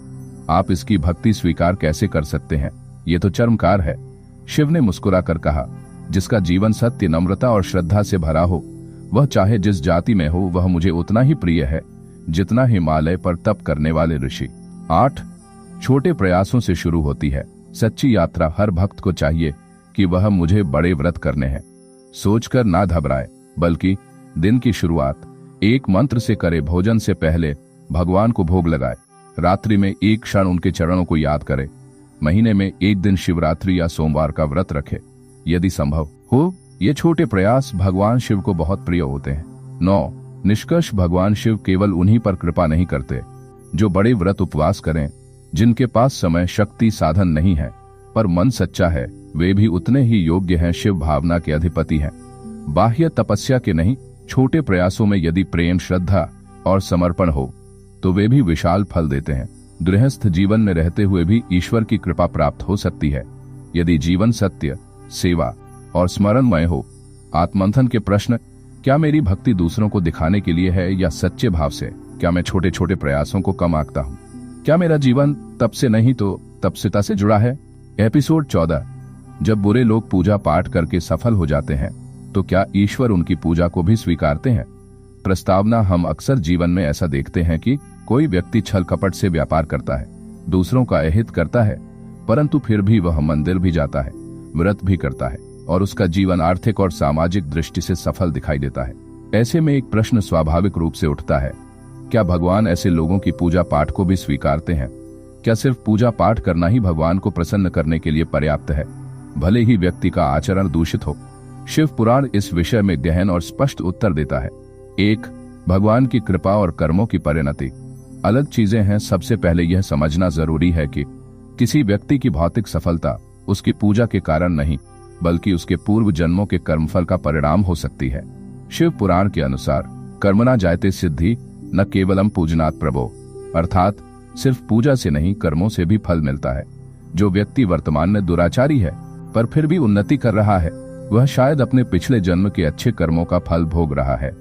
आप इसकी भक्ति स्वीकार कैसे कर सकते हैं? ये तो चर्मकार है। शिव ने मुस्कुराकर कहा, जिसका जीवन सत्य, नम्रता और श्रद्धा से भरा हो, वह चाहे जिस जाति में हो, वह मुझे उतना ही प्रिय है जितना हिमालय पर तप करने वाले ऋषि। 8 छोटे प्रयासों से शुरू होती है सच्ची यात्रा। हर भक्त को चाहिए कि वह मुझे बड़े व्रत करने हैं सोचकर ना घबराए, बल्कि दिन की शुरुआत एक मंत्र से करे। भोजन से पहले भगवान को भोग लगाए। रात्रि में एक क्षण उनके चरणों को याद करे। महीने में एक दिन शिवरात्रि या सोमवार का व्रत रखे, यदि संभव हो। ये छोटे प्रयास भगवान शिव को बहुत प्रिय होते हैं। 9 निष्कर्ष, भगवान शिव केवल उन्हीं पर कृपा नहीं करते जो बड़े व्रत उपवास करें। जिनके पास समय, शक्ति, साधन नहीं है पर मन सच्चा है, वे भी उतने ही योग्य हैं। शिव भावना के अधिपति हैं, बाह्य तपस्या के नहीं। छोटे प्रयासों में यदि प्रेम, श्रद्धा और समर्पण हो तो वे भी विशाल फल देते हैं। गृहस्थ जीवन में रहते हुए भी ईश्वर की कृपा प्राप्त हो सकती है, यदि जीवन सत्य, सेवा और स्मरणमय हो। आत्मंथन के प्रश्न, क्या मेरी भक्ति दूसरों को दिखाने के लिए है या सच्चे भाव से? क्या मैं छोटे छोटे प्रयासों को कम आंकता हूँ? क्या मेरा जीवन तप से नहीं तो तपस्विता से जुड़ा है? एपिसोड 14, जब बुरे लोग पूजा पाठ करके सफल हो जाते हैं तो क्या ईश्वर उनकी पूजा को भी स्वीकारते हैं? प्रस्तावना, हम अक्सर जीवन में ऐसा देखते हैं कि कोई व्यक्ति छल कपट से व्यापार करता है, दूसरों का अहित करता है, परंतु फिर भी वह मंदिर भी जाता है, व्रत भी करता है और उसका जीवन आर्थिक और सामाजिक दृष्टि से सफल दिखाई देता है। ऐसे में एक प्रश्न स्वाभाविक रूप से उठता है, क्या भगवान ऐसे लोगों की पूजा पाठ को भी स्वीकारते हैं? क्या सिर्फ पूजा पाठ करना ही भगवान को प्रसन्न करने के लिए पर्याप्त है, भले ही व्यक्ति का आचरण दूषित हो? शिव पुराण इस विषय में गहन और स्पष्ट उत्तर देता है। 1 भगवान की कृपा और कर्मों की परिणति अलग चीजें हैं। सबसे पहले यह समझना जरूरी है कि किसी व्यक्ति की भौतिक सफलता उसकी पूजा के कारण नहीं, बल्कि उसके पूर्व जन्मों के कर्मफल का परिणाम हो सकती है। शिव पुराण के अनुसार कर्मणा जायते सिद्धि न केवलम पूजनात् प्रभो, अर्थात सिर्फ पूजा से नहीं, कर्मों से भी फल मिलता है। जो व्यक्ति वर्तमान में दुराचारी है पर फिर भी उन्नति कर रहा है। वह शायद अपने पिछले जन्म के अच्छे कर्मों का फल भोग रहा है,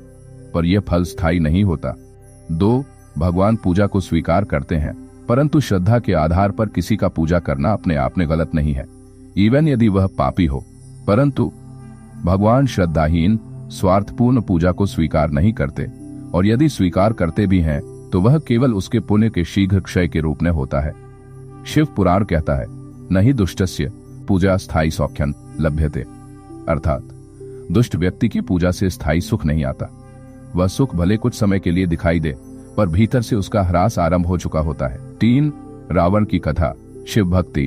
पर यह फल स्थायी नहीं होता। 2. भगवान पूजा को स्वीकार करते हैं, परंतु श्रद्धा के आधार पर किसी का पूजा करना अपने आप में गलत नहीं है, इवन यदि वह पापी हो। परंतु भगवान श्रद्धाहीन स्वार्थपूर्ण पूजा को स्वीकार नहीं करते, और यदि स्वीकार करते भी हैं तो वह केवल उसके पुण्य के शीघ्र क्षय के रूप में होता है। शिव पुराण कहता है, नहीं दुष्टस्य पूजा स्थायी सौख्यं लभ्यते, अर्थात दुष्ट व्यक्ति की पूजा से स्थायी सुख नहीं आता। वह सुख भले कुछ समय के लिए दिखाई दे, पर भीतर से उसका ह्रास आरंभ हो चुका होता है। 3. रावण की कथा। शिव भक्ति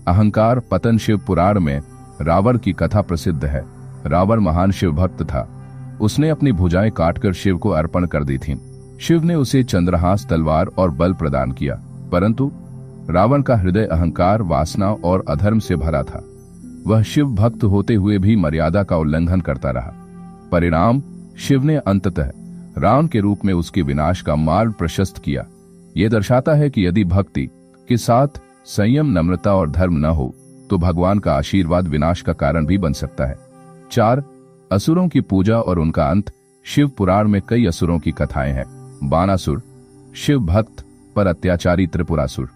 अहंकार पतन। शिव पुराण में रावण की कथा प्रसिद्ध है। रावण महान शिव भक्त था। उसने अपनी भुजाएं काटकर शिव को अर्पण कर दी थीं। शिव ने उसे चंद्रहास तलवार और बल प्रदान किया, परंतु रावण का हृदय अहंकार, वासना और अधर्म से भरा था। वह शिव भक्त होते हुए भी मर्यादा का उल्लंघन करता रहा। परिणाम, शिव ने अंततः रावण के रूप में उसके विनाश का मार्ग प्रशस्त किया। यह दर्शाता है कि यदि भक्ति के साथ संयम, नम्रता और धर्म न हो तो भगवान का आशीर्वाद विनाश का कारण भी बन सकता है। 4. असुरों की पूजा और उनका अंत। शिव पुराण में कई असुरों की कथाएं हैं। बानासुर, शिव भक्त पर अत्याचारी त्रिपुरासुर।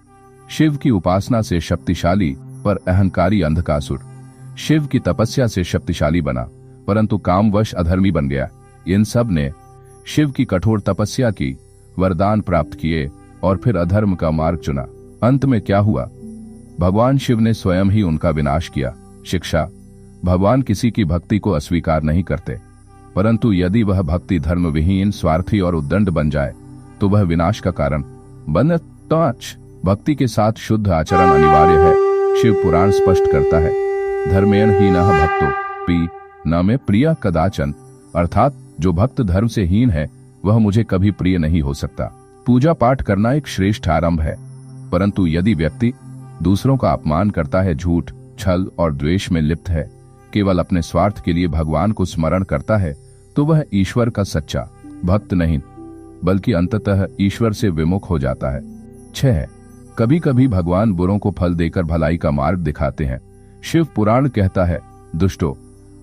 शिव की उपासना से शक्तिशाली पर अहंकारी अंधकासुर। शिव की तपस्या से शक्तिशाली बना, परंतु कामवश अधर्मी बन गया। इन सब ने शिव की कठोर तपस्या की, वरदान प्राप्त किए और फिर अधर्म का मार्ग चुना। अंत में क्या हुआ? भगवान शिव ने स्वयं ही उनका विनाश किया। शिक्षा, भगवान किसी की भक्ति को अस्वीकार नहीं करते, परंतु यदि वह भक्ति धर्म विहीन, स्वार्थी और उद्दंड बन जाए तो वह विनाश का कारण बन। 5. भक्ति के साथ शुद्ध आचरण अनिवार्य है। शिव पुराण स्पष्ट करता है, धर्मेण हीनः भक्तो पी न मे प्रिय कदाचन, अर्थात जो भक्त धर्म से हीन है वह मुझे कभी प्रिय नहीं हो सकता। पूजा पाठ करना एक श्रेष्ठ आरंभ है, परंतु यदि व्यक्ति दूसरों का अपमान करता है, झूठ, छल और द्वेष में लिप्त है, केवल अपने स्वार्थ के लिए भगवान को स्मरण करता है, तो वह ईश्वर का सच्चा भक्त नहीं, बल्कि अंततः ईश्वर से विमुख हो जाता है। 6. कभी कभी भगवान बुरों को फल देकर भलाई का मार्ग दिखाते हैं। शिव पुराण कहता है, दुष्टो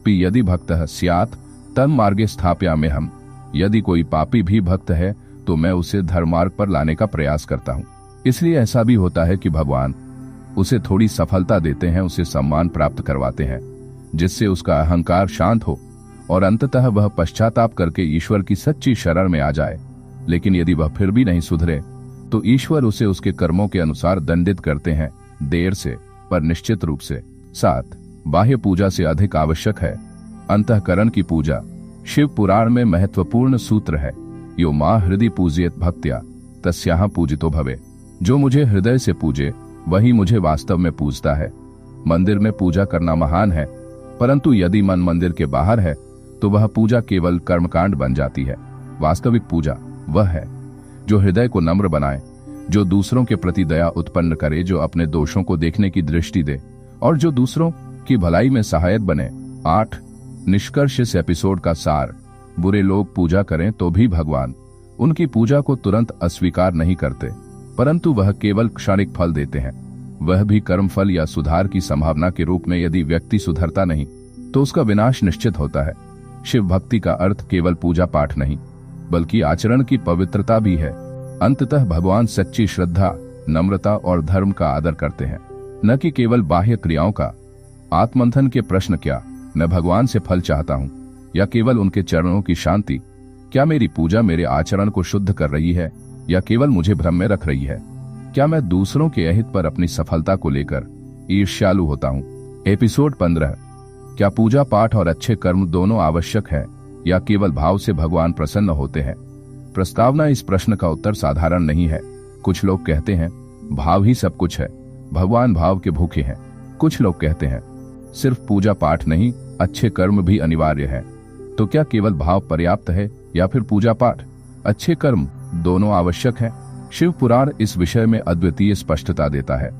पि यदि भक्तः स्यात् तम मार्गे स्थापयाम्यहम्। यदि कोई पापी भी भक्त है तो मैं उसे धर्मार्ग पर लाने का प्रयास करता हूँ। इसलिए ऐसा भी होता है कि भगवान उसे थोड़ी सफलता देते हैं, उसे सम्मान प्राप्त करवाते हैं, जिससे उसका अहंकार शांत हो और अंततः वह पश्चाताप करके ईश्वर की सच्ची शरण में आ जाए। लेकिन यदि वह फिर भी नहीं सुधरे तो ईश्वर उसे उसके कर्मों के अनुसार दंडित करते हैं, देर से पर निश्चित रूप से। 7. बाह्य पूजा से अधिक आवश्यक है अंतःकरण की पूजा। शिव पुराण में महत्वपूर्ण सूत्र है, यो मां हृदय पूजयेत भक्त्या तस्याह पूजितो भवे। जो मुझे हृदय से पूजे वही मुझे वास्तव में पूजता है। मंदिर में पूजा करना महान है, परंतु यदि मन मंदिर के बाहर है तो वह पूजा केवल कर्मकांड बन जाती है। वास्तविक पूजा वह है जो हृदय को नम्र बनाए, जो दूसरों के प्रति दया उत्पन्न करे, जो अपने दोषों को देखने की दृष्टि दे और जो दूसरों की भलाई में सहायक बने। 8. निष्कर्ष इस एपिसोड का सार, बुरे लोग पूजा करें तो भी भगवान उनकी पूजा को तुरंत अस्वीकार नहीं करते, परंतु वह केवल क्षणिक फल देते हैं, वह भी कर्मफल या सुधार की संभावना के रूप में। यदि व्यक्ति सुधरता नहीं तो उसका विनाश निश्चित होता है। शिव भक्ति का अर्थ केवल पूजा पाठ नहीं, बल्कि आचरण की पवित्रता भी है। अंततः भगवान सच्ची श्रद्धा, नम्रता और धर्म का आदर करते हैं, न कि केवल बाह्य क्रियाओं का। आत्मंथन के प्रश्न, क्या मैं भगवान से फल चाहता हूँ या केवल उनके चरणों की शांति? क्या मेरी पूजा मेरे आचरण को शुद्ध कर रही है या केवल मुझे भ्रम में रख रही है? क्या मैं दूसरों के अहित पर अपनी सफलता को लेकर ईर्ष्यालु होता हूँ? एपिसोड 15, क्या पूजा पाठ और अच्छे कर्म दोनों आवश्यक है या केवल भाव से भगवान प्रसन्न होते हैं? प्रस्तावना, इस प्रश्न का उत्तर साधारण नहीं है। कुछ लोग कहते हैं भाव ही सब कुछ है, भगवान भाव के भूखे हैं। कुछ लोग कहते हैं सिर्फ पूजा पाठ नहीं, अच्छे कर्म भी अनिवार्य है। तो क्या केवल भाव पर्याप्त है या फिर पूजा पाठ, अच्छे कर्म दोनों आवश्यक है? शिव पुराण इस विषय में अद्वितीय स्पष्टता देता है।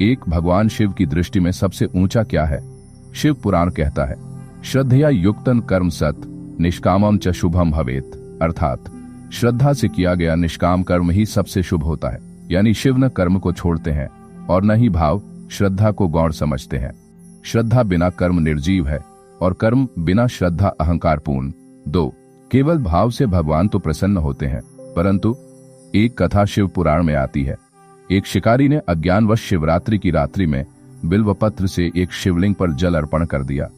1. भगवान शिव की दृष्टि में सबसे ऊंचा क्या है? शिव पुराण कहता है, श्रद्धया युक्तन कर्म सत निष्कामम च शुभम भवेत, अर्थात श्रद्धा से किया गया निष्काम कर्म ही सबसे शुभ होता है। यानी शिव न कर्म को छोड़ते हैं और न ही भाव श्रद्धा को गौण समझते हैं। श्रद्धा बिना कर्म निर्जीव है और कर्म बिना श्रद्धा अहंकारपूर्ण। 2 केवल भाव से भगवान तो प्रसन्न होते हैं, परंतु एक कथा शिव पुराण में आती है। एक शिकारी ने अज्ञानवश शिवरात्रि की रात्रि में बिल्वपत्र से एक शिवलिंग पर जल अर्पण कर दिया।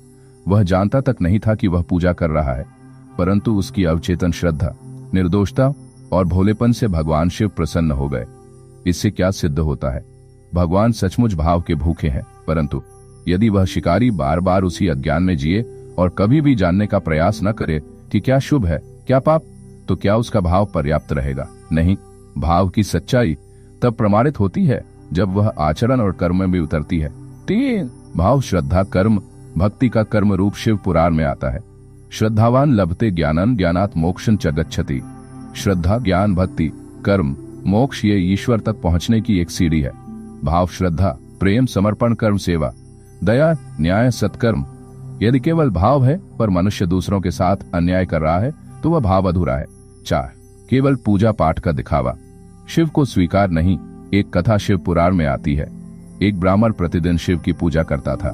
वह जानता तक नहीं था कि वह पूजा कर रहा है, परंतु उसकी अवचेतन श्रद्धा, निर्दोषता और भोलेपन से भगवान शिव प्रसन्न हो गए। इससे क्या सिद्ध होता है? भगवान सचमुच भाव के भूखे हैं, परंतु यदि वह शिकारी बार बार उसी अज्ञान में जिए और कभी भी जानने का प्रयास न करे कि क्या शुभ है क्या पाप, तो क्या उसका भाव पर्याप्त रहेगा? नहीं। भाव की सच्चाई तब प्रमाणित होती है जब वह आचरण और कर्म में भी उतरती है। 3 भाव, श्रद्धा, कर्म। भक्ति का कर्म रूप शिव पुराण में आता है। श्रद्धावान लभते ज्ञानन ज्ञानात् मोक्षं च गच्छति। श्रद्धा, ज्ञान, भक्ति, कर्म, मोक्ष, ये ईश्वर तक पहुंचने की एक सीढ़ी है। भाव, श्रद्धा, प्रेम, समर्पण, कर्म, सेवा, दया, न्याय, सत्कर्म। यदि केवल भाव है पर मनुष्य दूसरों के साथ अन्याय कर रहा है तो वह भाव अधूरा है। 4 केवल पूजा पाठ का दिखावा, शिव को स्वीकार नहीं। एक कथा शिव पुराण में आती है। एक ब्राह्मण प्रतिदिन शिव की पूजा करता था,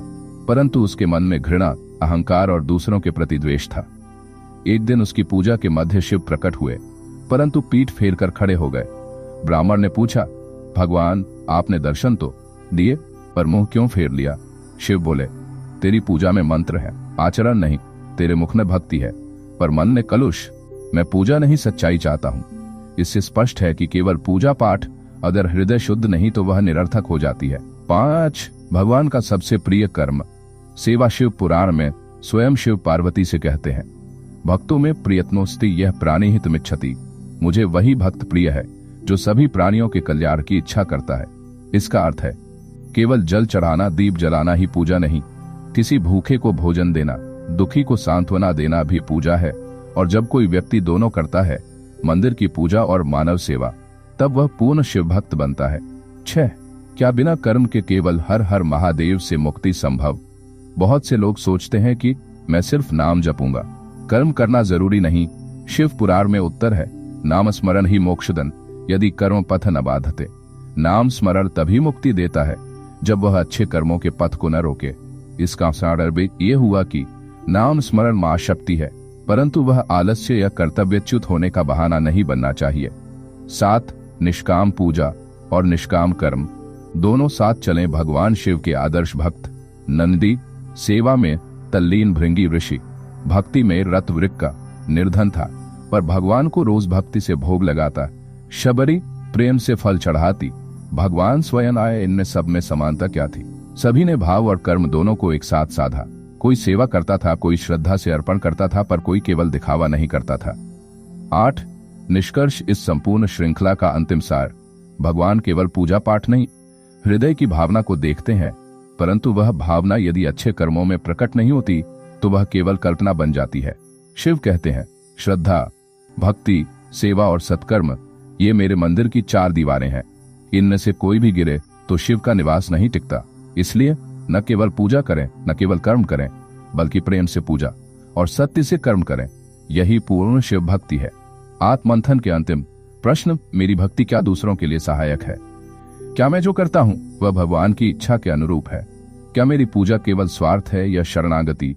परंतु उसके मन में घृणा, अहंकार और दूसरों के प्रति द्वेष था। एक दिन उसकी पूजा के मध्य शिव प्रकट हुए, परंतु पीठ फेर कर खड़े हो गए। ब्राह्मण ने पूछा, भगवान आपने दर्शन तो दिए, पर मुंह क्यों फेर लिया? शिव बोले, तेरी पूजा में मंत्र है, आचरण नहीं। तेरे मुख में भक्ति है, पर मन में कलुष। मैं पूजा नहीं, सच्चाई चाहता हूँ। इससे स्पष्ट है कि केवल पूजा पाठ अगर हृदय शुद्ध नहीं तो वह निरर्थक हो जाती है। 5 भगवान का सबसे प्रिय कर्म, सेवा। शिव पुराण में स्वयं शिव पार्वती से कहते हैं, भक्तों में प्रियतनोस्ति यह प्राणिहित मिच्छति। मुझे वही भक्त प्रिय है जो सभी प्राणियों के कल्याण की इच्छा करता है। इसका अर्थ है केवल जल चढ़ाना, दीप जलाना ही पूजा नहीं। किसी भूखे को भोजन देना, दुखी को सांत्वना देना भी पूजा है। और जब कोई व्यक्ति दोनों करता है, मंदिर की पूजा और मानव सेवा, तब वह पूर्ण शिव भक्त बनता है। 6 क्या बिना कर्म के केवल हर हर महादेव से मुक्ति संभव? बहुत से लोग सोचते हैं कि मैं सिर्फ नाम जपूंगा, कर्म करना जरूरी नहीं। शिव पुराण में उत्तर है, नाम स्मरण ही मोक्षदन यदि कर्म पथ न बाधते। नाम स्मरण तभी मुक्ति देता है जब वह अच्छे कर्मों के पथ को न रोके। इसका सार ये हुआ कि नाम स्मरण महाशक्ति है, परंतु वह आलस्य या कर्तव्यच्युत होने का बहाना नहीं बनना चाहिए। 7 निष्काम पूजा और निष्काम कर्म दोनों साथ चलें। भगवान शिव के आदर्श भक्त नंदी सेवा में तल्लीन भृंगी ऋषि, भक्ति में रत वृक्का निर्धन था, पर भगवान को रोज भक्ति से भोग लगाता। शबरी प्रेम से फल चढ़ाती, भगवान स्वयं आए। इनमें सब में समानता क्या थी? सभी ने भाव और कर्म दोनों को एक साथ साधा। कोई सेवा करता था, कोई श्रद्धा से अर्पण करता था, पर कोई केवल दिखावा नहीं करता था। 8 निष्कर्ष, इस संपूर्ण श्रृंखला का अंतिम सार, भगवान केवल पूजा पाठ नहीं, हृदय की भावना को देखते हैं, परंतु वह भावना यदि अच्छे कर्मों में प्रकट नहीं होती तो वह केवल कल्पना बन जाती है। शिव कहते हैं, श्रद्धा, भक्ति, सेवा और सत्कर्म ये मेरे मंदिर की 4 दीवारें हैं। इनमें से कोई भी गिरे तो शिव का निवास नहीं टिकता। इसलिए न केवल पूजा करें, न केवल कर्म करें, बल्कि प्रेम से पूजा और सत्य से कर्म करें। यही पूर्ण शिव भक्ति है। आत्मंथन के अंतिम प्रश्न, मेरी भक्ति क्या दूसरों के लिए सहायक है? क्या मैं जो करता हूं वह भगवान की इच्छा के अनुरूप है? क्या मेरी पूजा केवल स्वार्थ है या शरणागति?